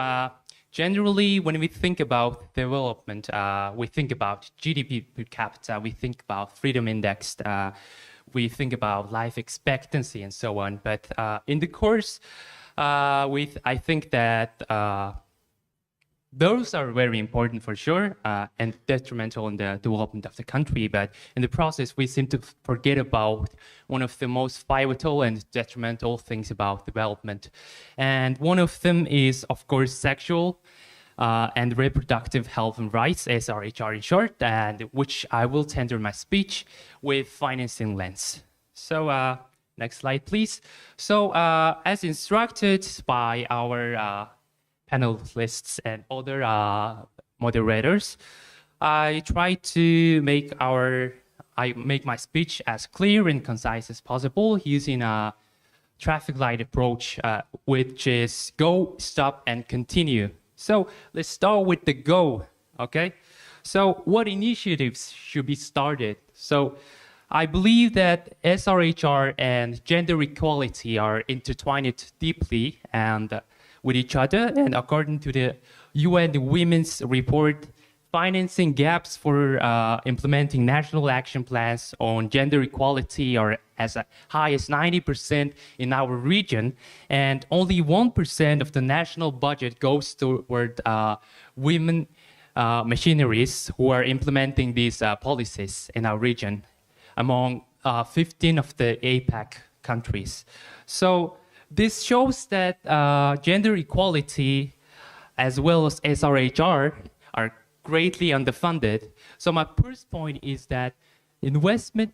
generally, when we think about development, we think about GDP per capita, we think about freedom index, we think about life expectancy and so on. But in the course, I think that those are very important for sure and detrimental in the development of the country. But in the process, we seem to forget about one of the most pivotal and detrimental things about development. And one of them is, of course, sexual and reproductive health and rights, SRHR in short, and which I will tender my speech with financing lens. So next slide, please. So as instructed by our panelists and other moderators, I try to make my speech as clear and concise as possible using a traffic light approach, which is go, stop, and continue. So let's start with the go, okay? So what initiatives should be started? So I believe that SRHR and gender equality are intertwined deeply and with each other. And according to the UN Women's Report, financing gaps for implementing national action plans on gender equality are as high as 90% in our region, and only 1% of the national budget goes toward women machineries who are implementing these policies in our region among 15 of the APAC countries. So this shows that gender equality as well as SRHR are greatly underfunded. So my first point is that investment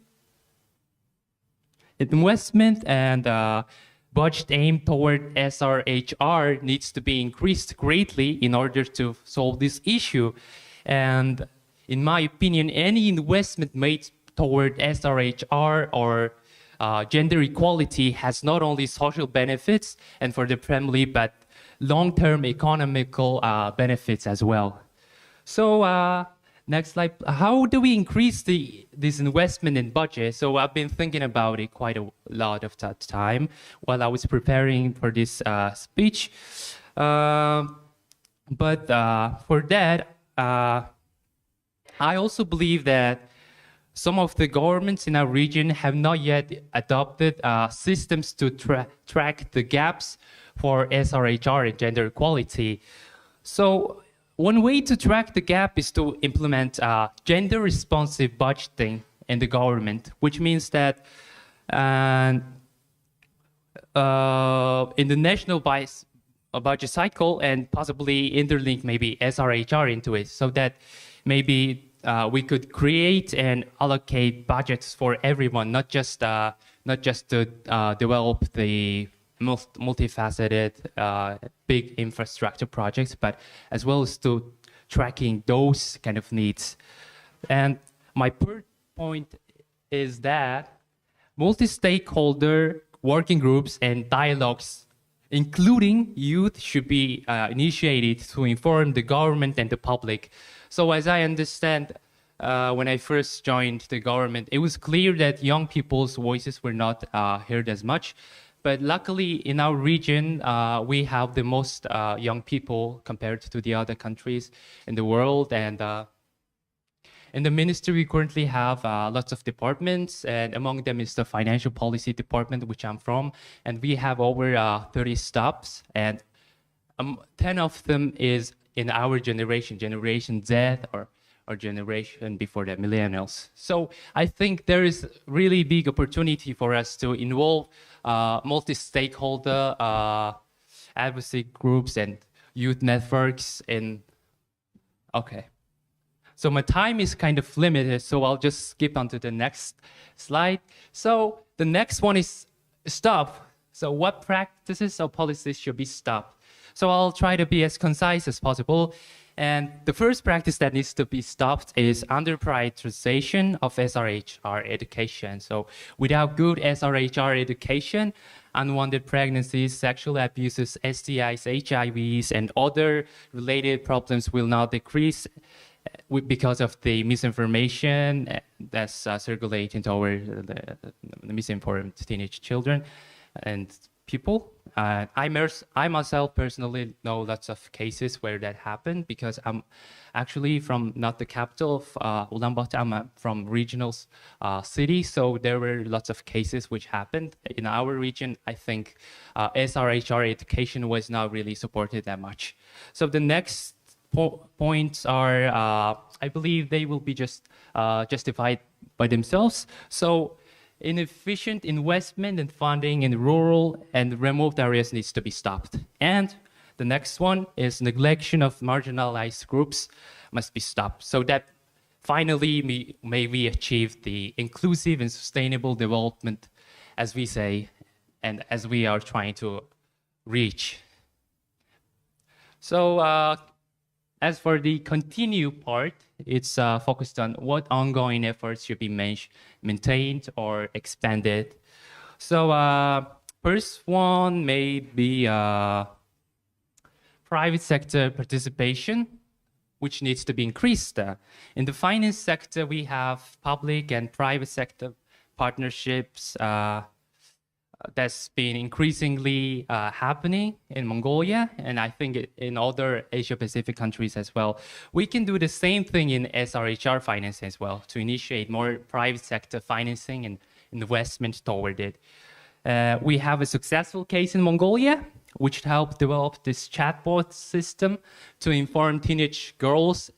and budget aimed toward SRHR needs to be increased greatly in order to solve this issue. And in my opinion, any investment made toward SRHR or gender equality has not only social benefits and for the family, but long-term economical benefits as well. So next slide. How do we increase this investment in budget? So I've been thinking about it quite a lot of that time while I was preparing for this speech. But for that, I also believe that some of the governments in our region have not yet adopted systems to track the gaps for SRHR and gender equality. So one way to track the gap is to implement gender-responsive budgeting in the government, which means that in the national budget cycle and possibly interlink maybe SRHR into it, so that maybe we could create and allocate budgets for everyone, not just to develop the multifaceted big infrastructure projects, but as well as to tracking those kind of needs. And my third point is that multi-stakeholder working groups and dialogues, including youth, should be initiated to inform the government and the public. So as I understand, when I first joined the government, it was clear that young people's voices were not heard as much. But luckily, in our region, we have the most young people compared to the other countries in the world. And in the ministry, we currently have lots of departments, and among them is the financial policy department, which I'm from. And we have over 30 staffs, and 10 of them is in our generation, Generation Z, or generation before that, millennials. So I think there is really big opportunity for us to involve multi-stakeholder advocacy groups and youth networks in, okay. So my time is kind of limited, so I'll just skip on to the next slide. So the next one is stop. So what practices or policies should be stopped? So I'll try to be as concise as possible. And the first practice that needs to be stopped is under-prioritization of SRHR education. So without good SRHR education, unwanted pregnancies, sexual abuses, STIs, HIVs, and other related problems will not decrease because of the misinformation that's circulating toward the misinformed teenage children and people. I myself personally know lots of cases where that happened because I'm actually from not the capital of Ulaanbaatar, I'm from regional city, so there were lots of cases which happened. In our region, I think SRHR education was not really supported that much. So the next points are, I believe they will be just justified by themselves. So inefficient investment and funding in rural and remote areas needs to be stopped. And the next one is neglection of marginalized groups must be stopped so that finally may we achieve the inclusive and sustainable development as we say and as we are trying to reach. So as for the continue part, it's focused on what ongoing efforts should be maintained or expanded. So first one may be private sector participation, which needs to be increased. In the finance sector, we have public and private sector partnerships that's been increasingly happening in Mongolia, and I think in other Asia-Pacific countries as well. We can do the same thing in SRHR financing as well, to initiate more private sector financing and investment toward it. We have a successful case in Mongolia, which helped develop this chatbot system to inform teenage girls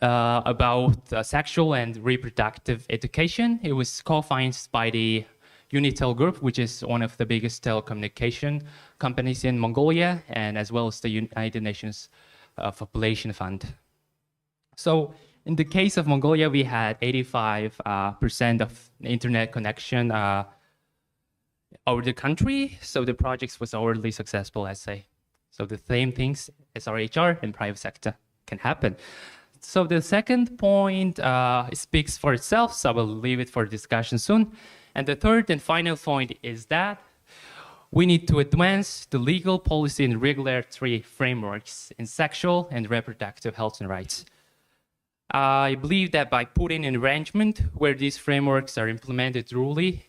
about sexual and reproductive education. It was co-financed by the Unitel Group, which is one of the biggest telecommunication companies in Mongolia, and as well as the United Nations Population Fund. So in the case of Mongolia, we had 85% of internet connection over the country. So the project was overly successful, I'd say. So the same things SRHR and private sector can happen. So the second point speaks for itself, so I will leave it for discussion soon. And the third and final point is that we need to advance the legal policy and regulatory frameworks in sexual and reproductive health and rights. I believe that by putting an arrangement where these frameworks are implemented truly,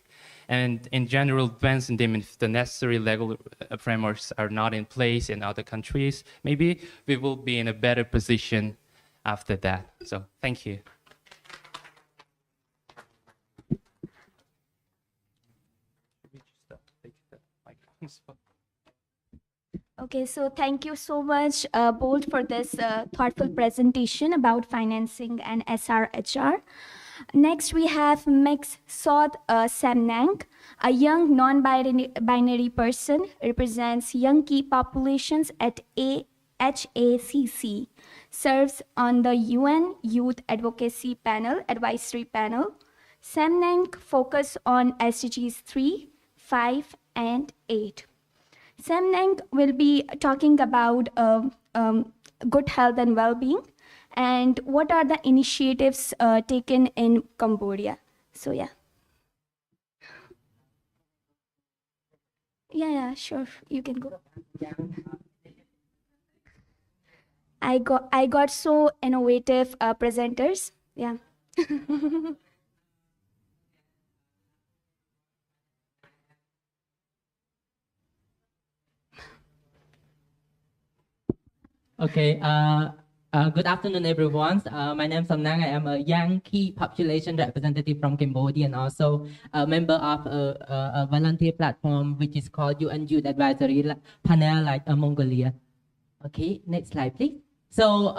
and in general advancing them if the necessary legal frameworks are not in place in other countries, maybe we will be in a better position after that. So thank you. Okay, so thank you so much, Bolt, for this thoughtful presentation about financing and SRHR. Next, we have Ms. Sod Samnang, a young non-binary person, represents young key populations at HACC, serves on the UN Youth Advocacy Panel, Advisory Panel. Samnang focus on SDGs 3, 5, and 8. Samnang will be talking about good health and well-being and what are the initiatives taken in Cambodia. So yeah. Yeah, sure, you can go. I got so innovative presenters. Yeah. Okay, good afternoon, everyone. My name is Samnang. I am a young key population representative from Cambodia and also a member of a volunteer platform which is called UN Youth Advisory Panel, like Mongolia. Okay, next slide, please. So,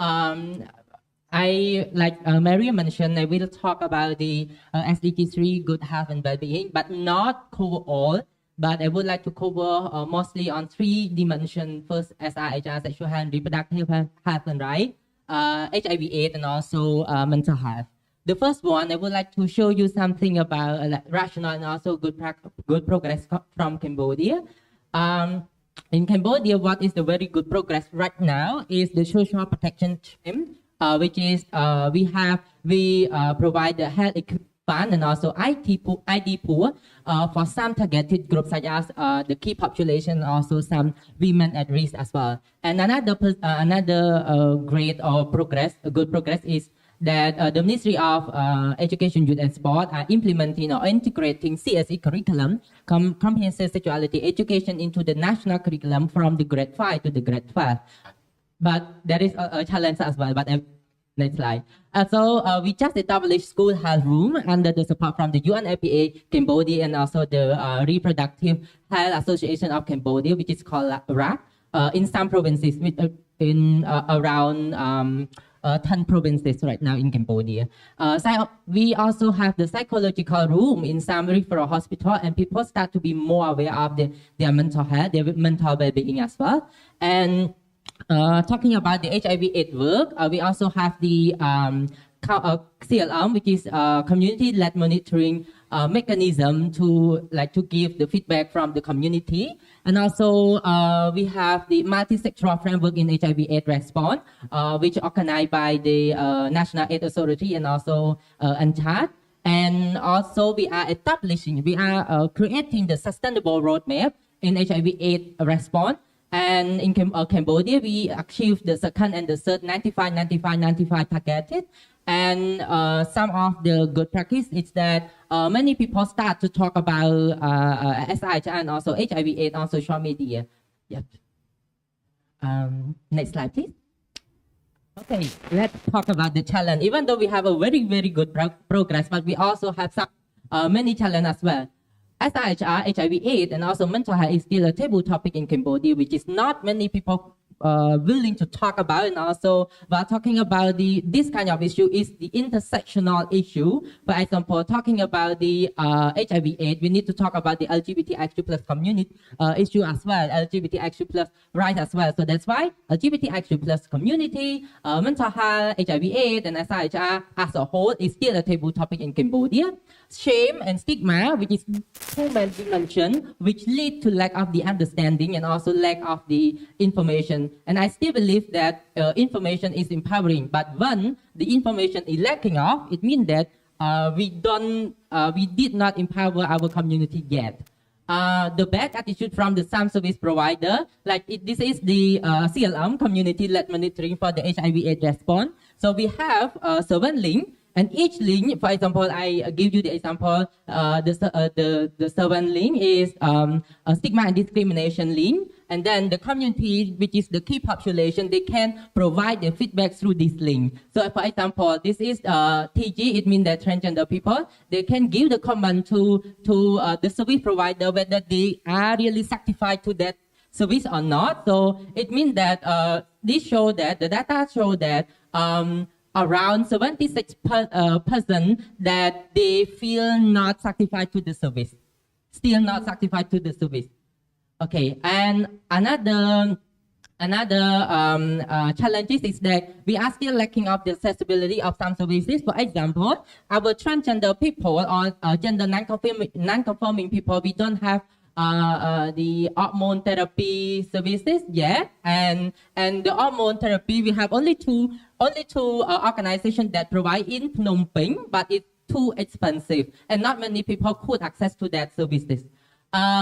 I, like Maria mentioned, I will talk about the SDG 3, good health and well-being, but not cover all. But I would like to cover mostly on 3 dimensions. First, SRHR, sexual health and reproductive health and right, HIV/AIDS, and also mental health. The first one, I would like to show you something about like rational and also good progress from Cambodia. In Cambodia, what is the very good progress right now is the social protection scheme, which is we provide the health fund and also ID pool for some targeted groups such as the key population, also some women at risk as well. And another great or good progress is that the Ministry of Education, Youth and Sport are implementing or integrating CSE curriculum, comprehensive sexuality education, into the national curriculum from the grade 5 to the grade 12. But there is a challenge as well. But next slide. So we just established school health room under the support from the UNFPA Cambodia and also the Reproductive Health Association of Cambodia, which is called RAC, in some provinces, in around 10 provinces right now in Cambodia. So we also have the psychological room in some referral hospital, and people start to be more aware of their mental health, their mental well-being as well. And talking about the HIV/AIDS work, we also have the CLM, which is community-led monitoring mechanism to give the feedback from the community. And also we have the multi-sectoral framework in HIV/AIDS response, which is organized by the National AIDS Authority and also UNCTAD. And also we are creating the sustainable roadmap in HIV/AIDS response. And in Cambodia, we achieved the second and the third 95, 95, 95 targeted. And some of the good practice is that many people start to talk about SRHR and also HIV/AIDS on social media. Yep. Next slide, please. Okay, let's talk about the challenge. Even though we have a very, very good progress, but we also have some many challenges as well. SRHR, HIV/AIDS, and also mental health is still a taboo topic in Cambodia, which is not many people willing to talk about. And also, while talking about this kind of issue is the intersectional issue. For example, talking about the HIV/AIDS, we need to talk about the LGBTIQ+ community issue as well, LGBTIQ+ rights as well. So that's why LGBTIQ+ community, mental health, HIV/AIDS, and SRHR as a whole is still a taboo topic in Cambodia. Shame and stigma, which is two main dimensions, which lead to lack of the understanding and also lack of the information. And I still believe that information is empowering, but when the information is lacking of, it means that we did not empower our community yet. The bad attitude from some service provider, this is the CLM, community-led monitoring for the HIV/AIDS response. So we have 7 links. And each link, for example, I give you the example, the 7 link is a stigma and discrimination link. And then the community, which is the key population, they can provide the feedback through this link. So for example, this is TG, it means that transgender people, they can give the comment to the service provider whether they are really satisfied to that service or not. So it means that the data show that around 76% that they feel not satisfied to the service, still not satisfied to the service. Okay, and another challenges is that we are still lacking of the accessibility of some services. For example, our transgender people or gender non-conforming people, we don't have the hormone therapy services yet, and the hormone therapy we have only two organizations that provide in Phnom Penh, but it's too expensive and not many people could access to that services.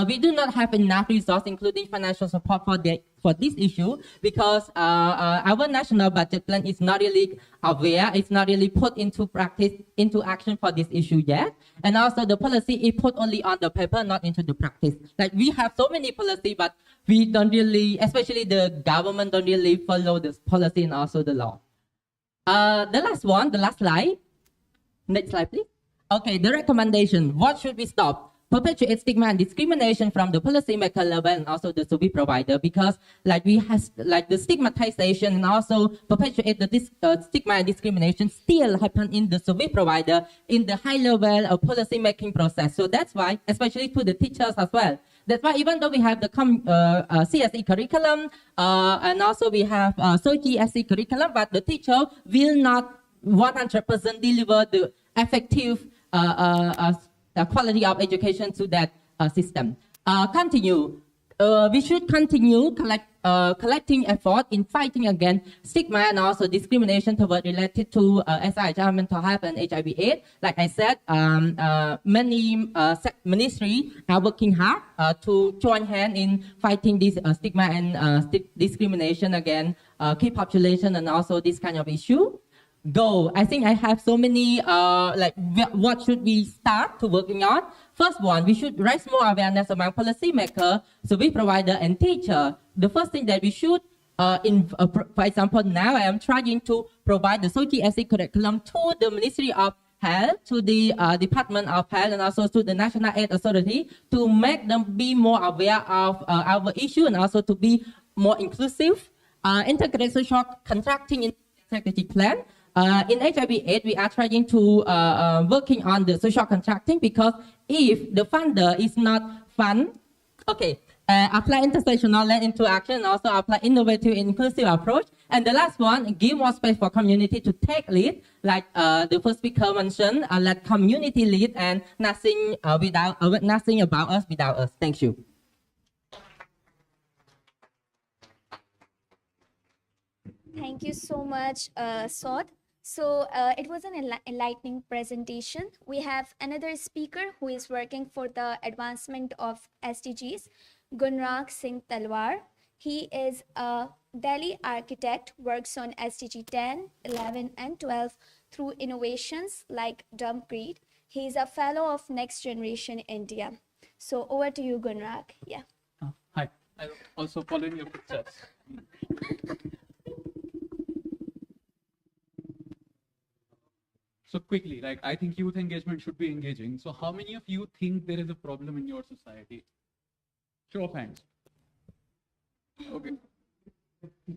We do not have enough resource, including financial support for this issue, because our national budget plan is not really aware, it's not really put into practice, into action for this issue yet. And also the policy is put only on the paper, not into the practice. Like we have so many policy, but we don't really, especially the government don't really follow this policy and also the law. The last one, the last slide. Next slide, please. Okay, the recommendation. What should we stop? Perpetuate stigma and discrimination from the policymaker level and also the service provider, because like we have like the stigmatization and also perpetuate the stigma and discrimination still happen in the service provider in the high level of policy making process. So that's why, especially to the teachers as well. That's why even though we have the CSE curriculum and also we have SOGSE curriculum, but the teacher will not 100% deliver the effective quality of education to that system. We should continue collecting effort in fighting against stigma and also discrimination toward related to SRHR, mental health, and HIV/AIDS. Like I said, many ministries are working hard to join hands in fighting this stigma and discrimination against key population and also this kind of issue. Goal. I think I have so many, what should we start to working on? First one, we should raise more awareness among policymakers, service provider, and teacher. The first thing that we should, for example, now I am trying to provide the SOGSE curriculum to the Ministry of Health, to the Department of Health, and also to the National AIDS Authority to make them be more aware of our issue and also to be more inclusive. Integrated social contracting in strategic plan. In HIV/AIDS, we are trying to working on the social contracting, because if the funder is not apply intersectional land into action and also apply innovative and inclusive approach. And the last one, give more space for community to take lead, like the first speaker mentioned, let community lead and nothing about us without us. Thank you. Thank you so much, Saud. So it was an enlightening presentation. We have another speaker who is working for the advancement of SDGs, Gunrag Singh Talwar. He is a Delhi architect, works on SDG 10, 11, and 12 through innovations like Dump Green. He is a fellow of Next Generation India. So over to you, Gunrag. Yeah. Hi. I also follow in your footsteps. So quickly, like I think youth engagement should be engaging. So how many of you think there is a problem in your society? Show of hands. Okay.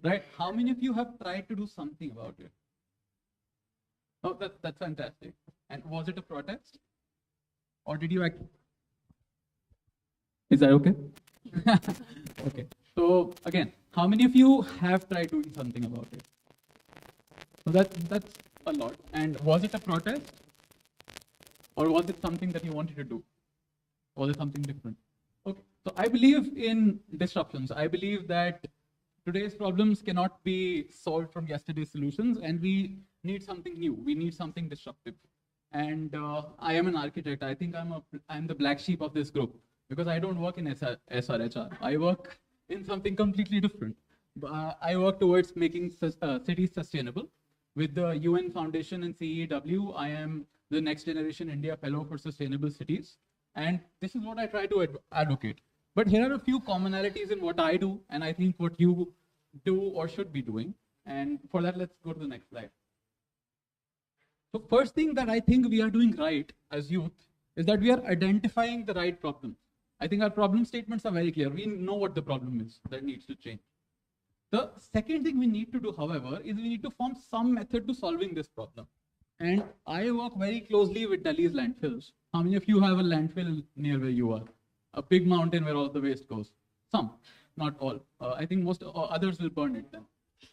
Right. How many of you have tried to do something about it? Oh, that's fantastic. And was it a protest? Or did you act? Is that okay? Okay. So again, how many of you have tried doing something about it? So that's a lot. And was it a protest? Or was it something that you wanted to do? Was it something different? Okay. So I believe in disruptions. I believe that today's problems cannot be solved from yesterday's solutions, and we need something new. We need something disruptive. And I am an architect. I think I'm the black sheep of this group, because I don't work in SRHR. I work in something completely different. I work towards making cities sustainable. With the UN Foundation and CEW, I am the Next Generation India Fellow for Sustainable Cities. And this is what I try to advocate. But here are a few commonalities in what I do, and I think what you do or should be doing. And for that, let's go to the next slide. So first thing that I think we are doing right as youth is that we are identifying the right problem. I think our problem statements are very clear. We know what the problem is that needs to change. The second thing we need to do, however, is we need to form some method to solving this problem. And I work very closely with Delhi's landfills. How many of you have a landfill near where you are? A big mountain where all the waste goes? Some, not all. I think most others will burn it then.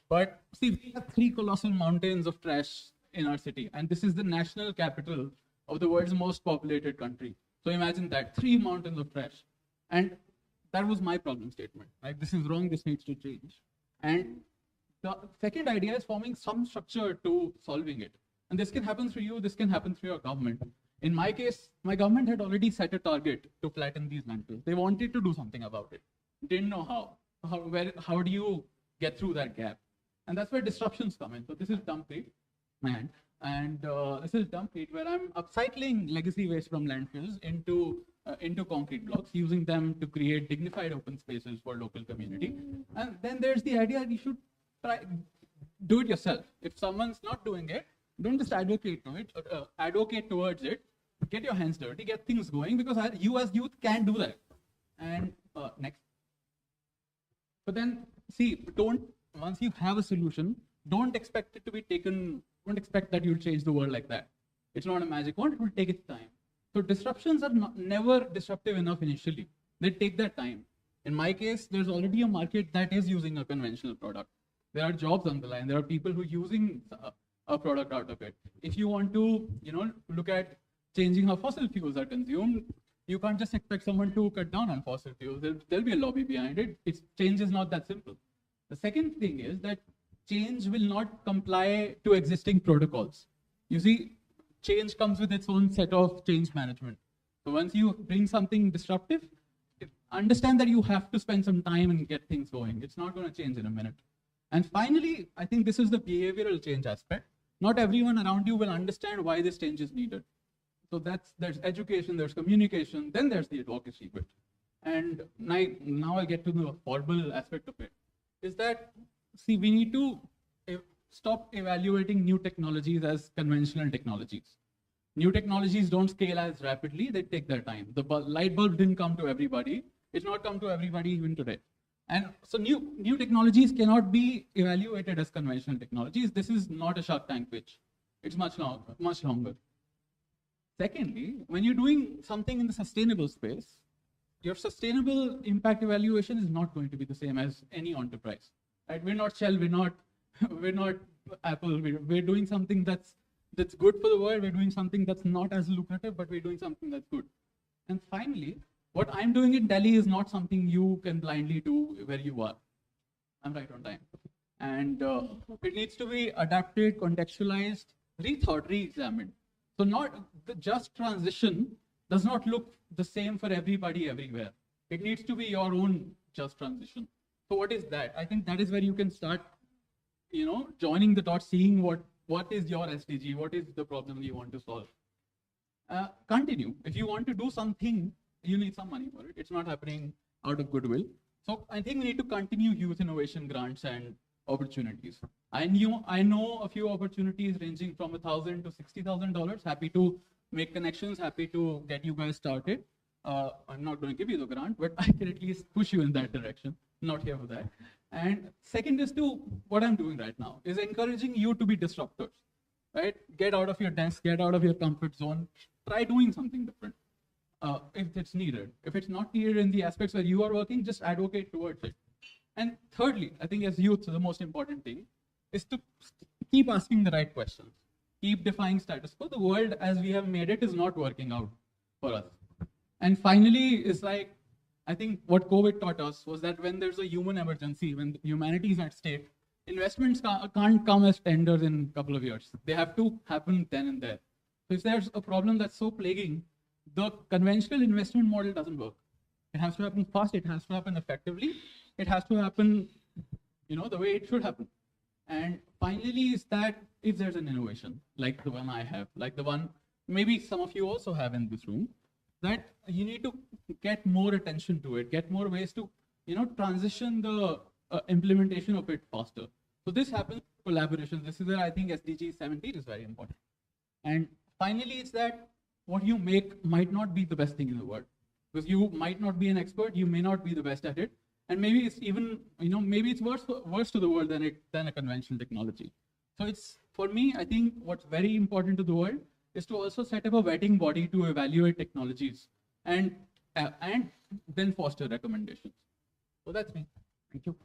But see, we have 3 colossal mountains of trash in our city. And this is the national capital of the world's most populated country. So imagine that, 3 mountains of trash. And that was my problem statement. Like, this is wrong, this needs to change. And the second idea is forming some structure to solving it. And this can happen through you, this can happen through your government. In my case, my government had already set a target to flatten these landfills. They wanted to do something about it. Didn't know how. How do you get through that gap? And that's where disruptions come in. So this is Dumpcrete, my hand. And this is Dumpcrete, where I'm upcycling legacy waste from landfills into concrete blocks, using them to create dignified open spaces for local community. And then there's the idea that you should try do it yourself. If someone's not doing it, don't just advocate to it, advocate towards it. Get your hands dirty, get things going, because you as youth can do that. And next. But then, see, once you have a solution, don't expect it to be taken, don't expect that you'll change the world like that. It's not a magic wand, it will take its time. So disruptions are never disruptive enough initially. They take their time. In my case, there's already a market that is using a conventional product. There are jobs on the line. There are people who are using a product out of it. If you want to, look at changing how fossil fuels are consumed, you can't just expect someone to cut down on fossil fuels. There'll be a lobby behind it. Change is not that simple. The second thing is that change will not comply to existing protocols. You see, change comes with its own set of change management. So once you bring something disruptive, understand that you have to spend some time and get things going. It's not going to change in a minute. And finally, I think this is the behavioral change aspect. Not everyone around you will understand why this change is needed. So there's education, there's communication, then there's the advocacy bit. And now I get to the horrible aspect of it, is that, see, we need to stop evaluating new technologies as conventional technologies. New technologies don't scale as rapidly, they take their time. The light bulb didn't come to everybody. It's not come to everybody even today. And so new technologies cannot be evaluated as conventional technologies. This is not a Shark Tank pitch. It's much longer. Secondly, when you're doing something in the sustainable space, your sustainable impact evaluation is not going to be the same as any enterprise. Right? We're not Shell, we're not Apple. We're doing something that's good for the world. We're doing something that's not as lucrative, but we're doing something that's good. And finally, what I'm doing in Delhi is not something you can blindly do where you are. I'm right on time. And it needs to be adapted, contextualized, rethought, re-examined. So the just transition does not look the same for everybody everywhere. It needs to be your own just transition. So what is that? I think that is where you can start, joining the dots, seeing what is your SDG, what is the problem you want to solve. Continue. If you want to do something, you need some money for it. It's not happening out of goodwill. So I think we need to continue youth innovation grants and opportunities. I know a few opportunities ranging from $1,000 to $60,000. Happy to make connections, happy to get you guys started. I'm not going to give you the grant, but I can at least push you in that direction. Not here for that. And second is what I'm doing right now is encouraging you to be disruptors, right? Get out of your desk, get out of your comfort zone, try doing something different if it's needed. If it's not needed in the aspects where you are working, just advocate towards it. And thirdly, I think as youth, the most important thing is to keep asking the right questions, keep defying status quo. The world as we have made it is not working out for us. And finally, it's like, I think what COVID taught us was that when there's a human emergency, when humanity is at stake, investments can't come as tenders in a couple of years. They have to happen then and there. So if there's a problem that's so plaguing, the conventional investment model doesn't work. It has to happen fast, it has to happen effectively, it has to happen, the way it should happen. And finally is that if there's an innovation, like the one I have, like the one maybe some of you also have in this room, that you need to get more attention to it, get more ways to, transition the implementation of it faster. So this happens collaboration. This is where I think SDG 17 is very important. And finally, it's that what you make might not be the best thing in the world, because you might not be an expert, you may not be the best at it, and maybe it's even, maybe it's worse to the world than a conventional technology. So it's, for me, I think what's very important to the world is to also set up a vetting body to evaluate technologies and then foster recommendations. So that's me. Thank you.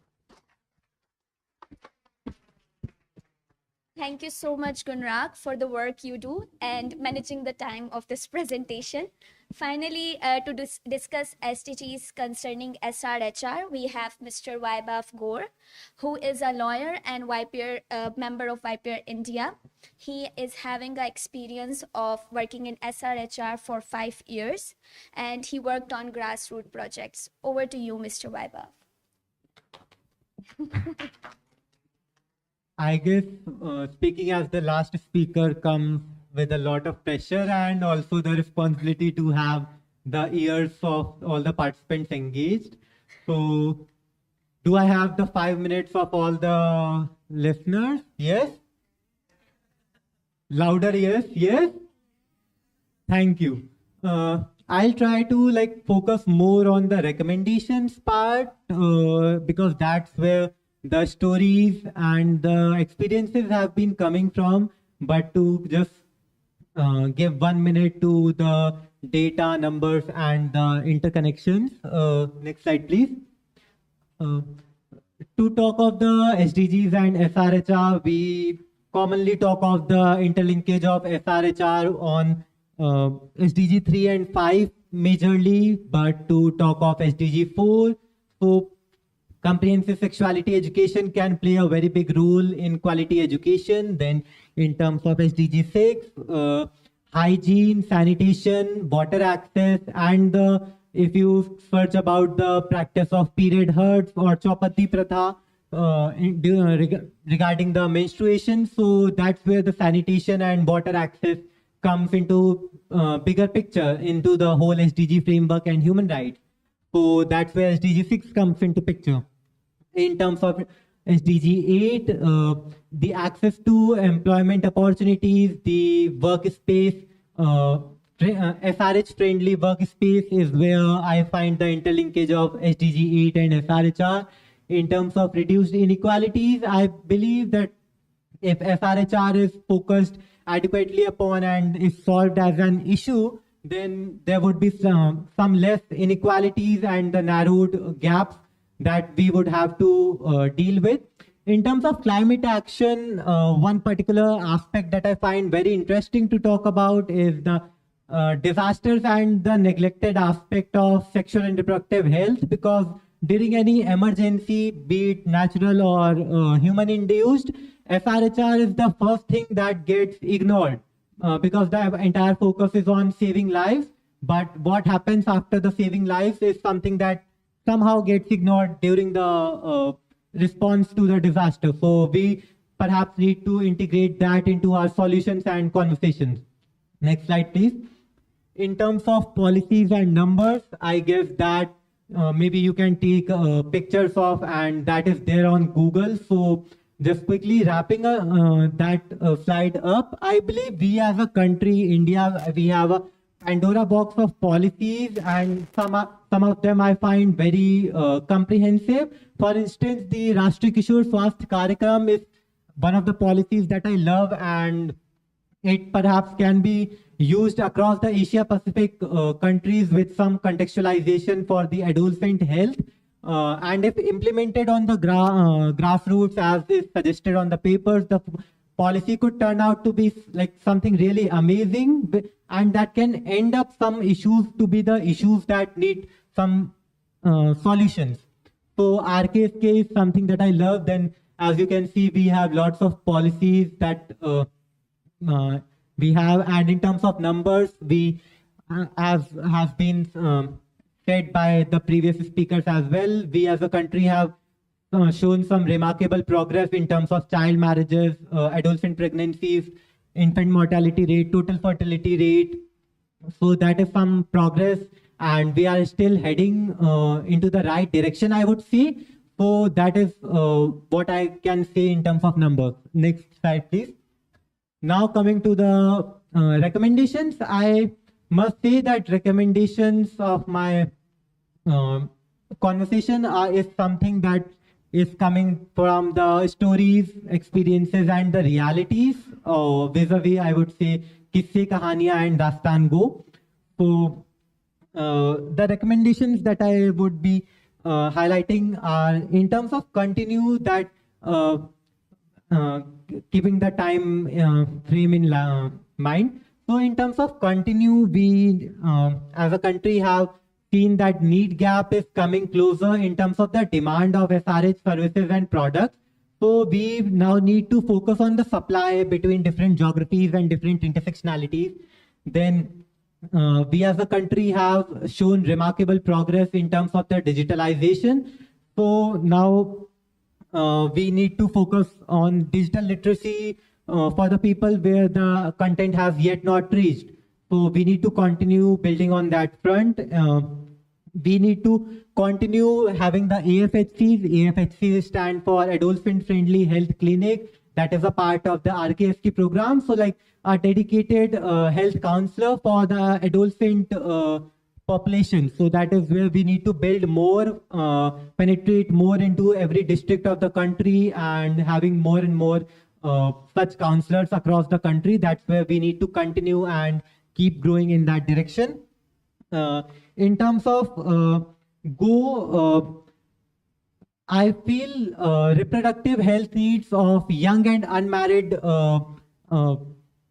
Thank you so much, Gunrak, for the work you do and managing the time of this presentation. Finally, to discuss SDGs concerning SRHR, we have Mr. Vaibhav Gore, who is a lawyer and YPR, member of YPR India. He is having an experience of working in SRHR for 5 years, and he worked on grassroots projects. Over to you, Mr. Vaibhav. I guess speaking as the last speaker comes with a lot of pressure and also the responsibility to have the ears of all the participants engaged. So, do I have the 5 minutes of all the listeners? Yes? Louder, yes? Yes? Thank you. I'll try to focus more on the recommendations part because that's where the stories and the experiences have been coming from, but to just give 1 minute to the data, numbers, and the interconnections. Next slide, please. To talk of the SDGs and SRHR, we commonly talk of the interlinkage of SRHR on SDG 3 and 5 majorly, but to talk of SDG 4, so comprehensive sexuality education can play a very big role in quality education. Then in terms of SDG 6, hygiene, sanitation, water access, and if you search about the practice of period hurts or Chaupati Pratha regarding the menstruation, so that's where the sanitation and water access comes into bigger picture into the whole SDG framework and human rights. So that's where SDG 6 comes into picture. In terms of SDG 8, the access to employment opportunities, the workspace, SRH-friendly workspace is where I find the interlinkage of SDG 8 and SRHR. In terms of reduced inequalities, I believe that if SRHR is focused adequately upon and is solved as an issue, then there would be some less inequalities and the narrowed gaps that we would have to deal with. In terms of climate action, one particular aspect that I find very interesting to talk about is the disasters and the neglected aspect of sexual and reproductive health, because during any emergency, be it natural or human induced, SRHR is the first thing that gets ignored because the entire focus is on saving lives. But what happens after the saving lives is something that somehow gets ignored during the response to the disaster. So we perhaps need to integrate that into our solutions and conversations. Next slide, please. In terms of policies and numbers, I guess that maybe you can take pictures of, and that is there on Google. So just quickly wrapping that slide up, I believe we as a country, India, we have a Pandora box of policies, and some of them I find very comprehensive. For instance, the Rashtriya Kishore Swasthya Karyakram is one of the policies that I love, and it perhaps can be used across the Asia Pacific countries with some contextualization for the adolescent health. And if implemented on the grassroots as is suggested on the papers, the policy could turn out to be like something really amazing, and that can end up some issues to be the issues that need some solutions. So RKSK is something that I love. Then as you can see, we have lots of policies that we have, and in terms of numbers, we as has been said by the previous speakers as well, we as a country have shown some remarkable progress in terms of child marriages, adolescent pregnancies, infant mortality rate, total fertility rate. So that is some progress, and we are still heading into the right direction, I would say. So that is what I can say in terms of numbers. Next slide, please. Now coming to the recommendations, I must say that recommendations of my conversation is something that is coming from the stories, experiences, and the realities. Vis-a-vis, I would say, Kisse Kahaniyan and Dastan Go. So the recommendations that I would be highlighting are in terms of continue that keeping the time frame in mind. So in terms of continue, we as a country have seen that need gap is coming closer in terms of the demand of SRH services and products. So we now need to focus on the supply between different geographies and different intersectionalities. Then we as a country have shown remarkable progress in terms of the digitalization. So now we need to focus on digital literacy for the people where the content has yet not reached. So we need to continue building on that front. We need to continue having the AFHCs. AFHCs stand for Adolescent Friendly Health Clinic. That is a part of the RKFT program. So like a dedicated health counselor for the adolescent population. So that is where we need to build more, penetrate more into every district of the country and having more and more such counselors across the country. That's where we need to continue and keep growing in that direction. In terms of I feel reproductive health needs of young and unmarried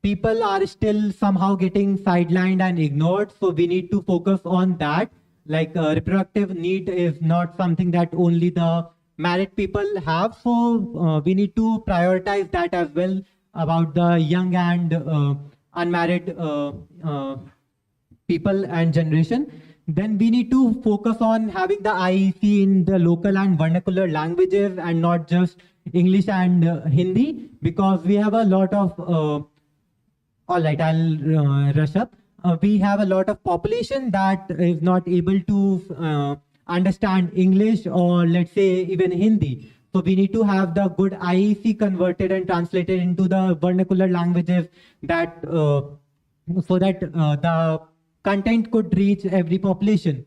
people are still somehow getting sidelined and ignored. So we need to focus on that. Like reproductive need is not something that only the married people have. So we need to prioritize that as well about the young and unmarried people and generation. Then we need to focus on having the IEC in the local and vernacular languages and not just English and Hindi, because we have a lot of, all right, I'll rush up. We have a lot of population that is not able to understand English or let's say even Hindi. So we need to have the good IEC converted and translated into the vernacular languages that so that the content could reach every population.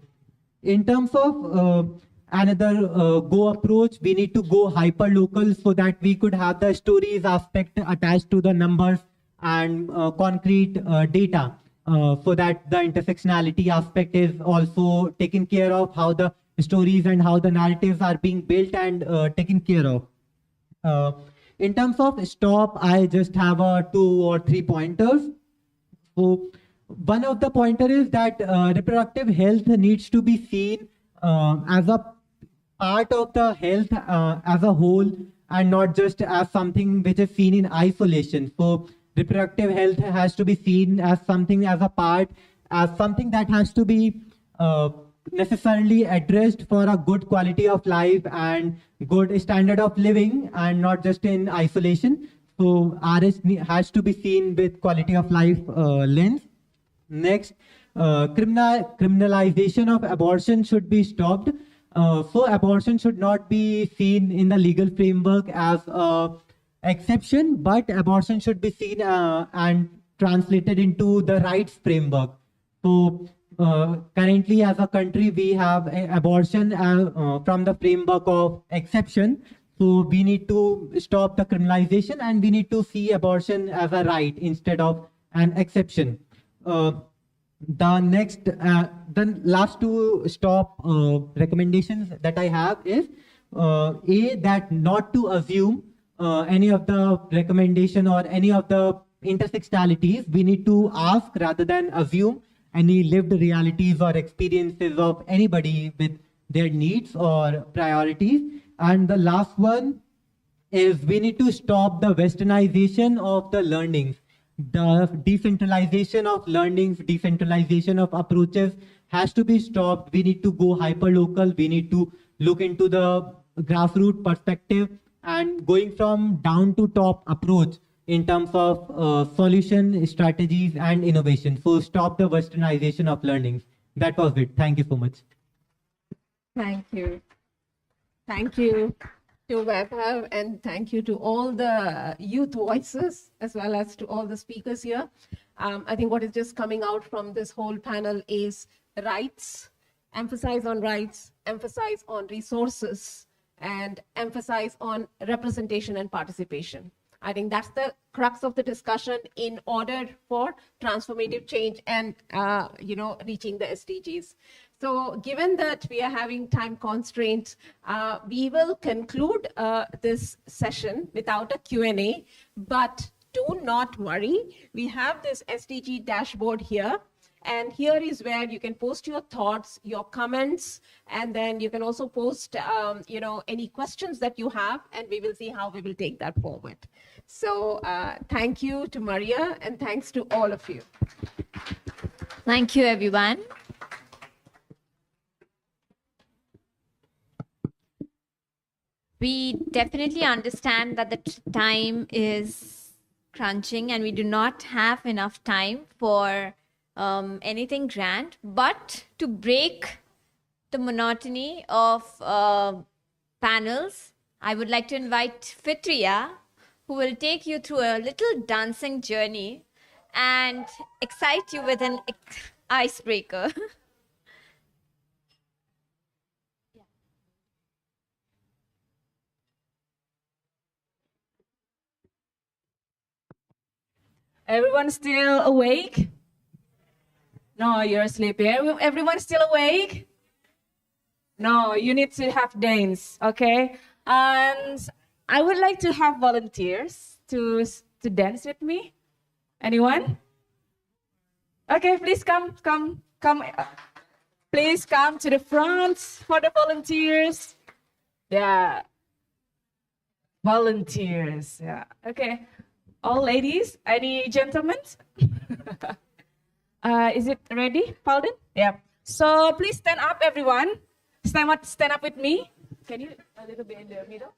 In terms of another Go approach, we need to go hyper local so that we could have the stories aspect attached to the numbers and concrete data, so that the intersectionality aspect is also taken care of, how the stories and how the narratives are being built and taken care of. In terms of stop, I just have 2 or 3 pointers. So one of the pointer is that reproductive health needs to be seen as a part of the health as a whole and not just as something which is seen in isolation. So reproductive health has to be seen as something, as a part, as something that has to be necessarily addressed for a good quality of life and good standard of living and not just in isolation. So RH has to be seen with quality of life lens. Next, criminalization of abortion should be stopped. So abortion should not be seen in the legal framework as an exception, but abortion should be seen and translated into the rights framework. So currently as a country, we have abortion from the framework of exception. So we need to stop the criminalization and we need to see abortion as a right instead of an exception. The next, the last 2 stop recommendations that I have is that not to assume any of the recommendation or any of the intersectionalities. We need to ask rather than assume any lived realities or experiences of anybody with their needs or priorities. And the last one is we need to stop the westernization of the learnings. The decentralization of learnings, decentralization of approaches has to be stopped. We need to go hyper local. We need to look into the grassroots perspective and going from down to top approach in terms of solution strategies and innovation. So stop the westernization of learnings. That was it. Thank you so much. Thank you. Thank you to Vaibhav, and thank you to all the youth voices as well as to all the speakers here. I think what is just coming out from this whole panel is rights, emphasize on rights, emphasize on resources, and emphasize on representation and participation. I think that's the crux of the discussion in order for transformative change and, reaching the SDGs. So given that we are having time constraints, we will conclude this session without a Q&A, but do not worry. We have this SDG dashboard here. And here is where you can post your thoughts, your comments, and then you can also post, any questions that you have, and we will see how we will take that forward. So thank you to Maria, and thanks to all of you. Thank you, everyone. We definitely understand that the time is crunching and we do not have enough time for anything grand, but to break the monotony of panels, I would like to invite Fitria, who will take you through a little dancing journey and excite you with an icebreaker. Everyone still awake? No, you're sleepy. Everyone still awake? No, you need to have dance, okay? And I would like to have volunteers to dance with me. Anyone? Okay, please come. Please come to the front for the volunteers. Yeah. Volunteers, yeah. Okay. All ladies, any gentlemen? Is it ready, Paulden? Yeah. So please stand up, everyone. Stand up with me. Can you a little bit in the middle?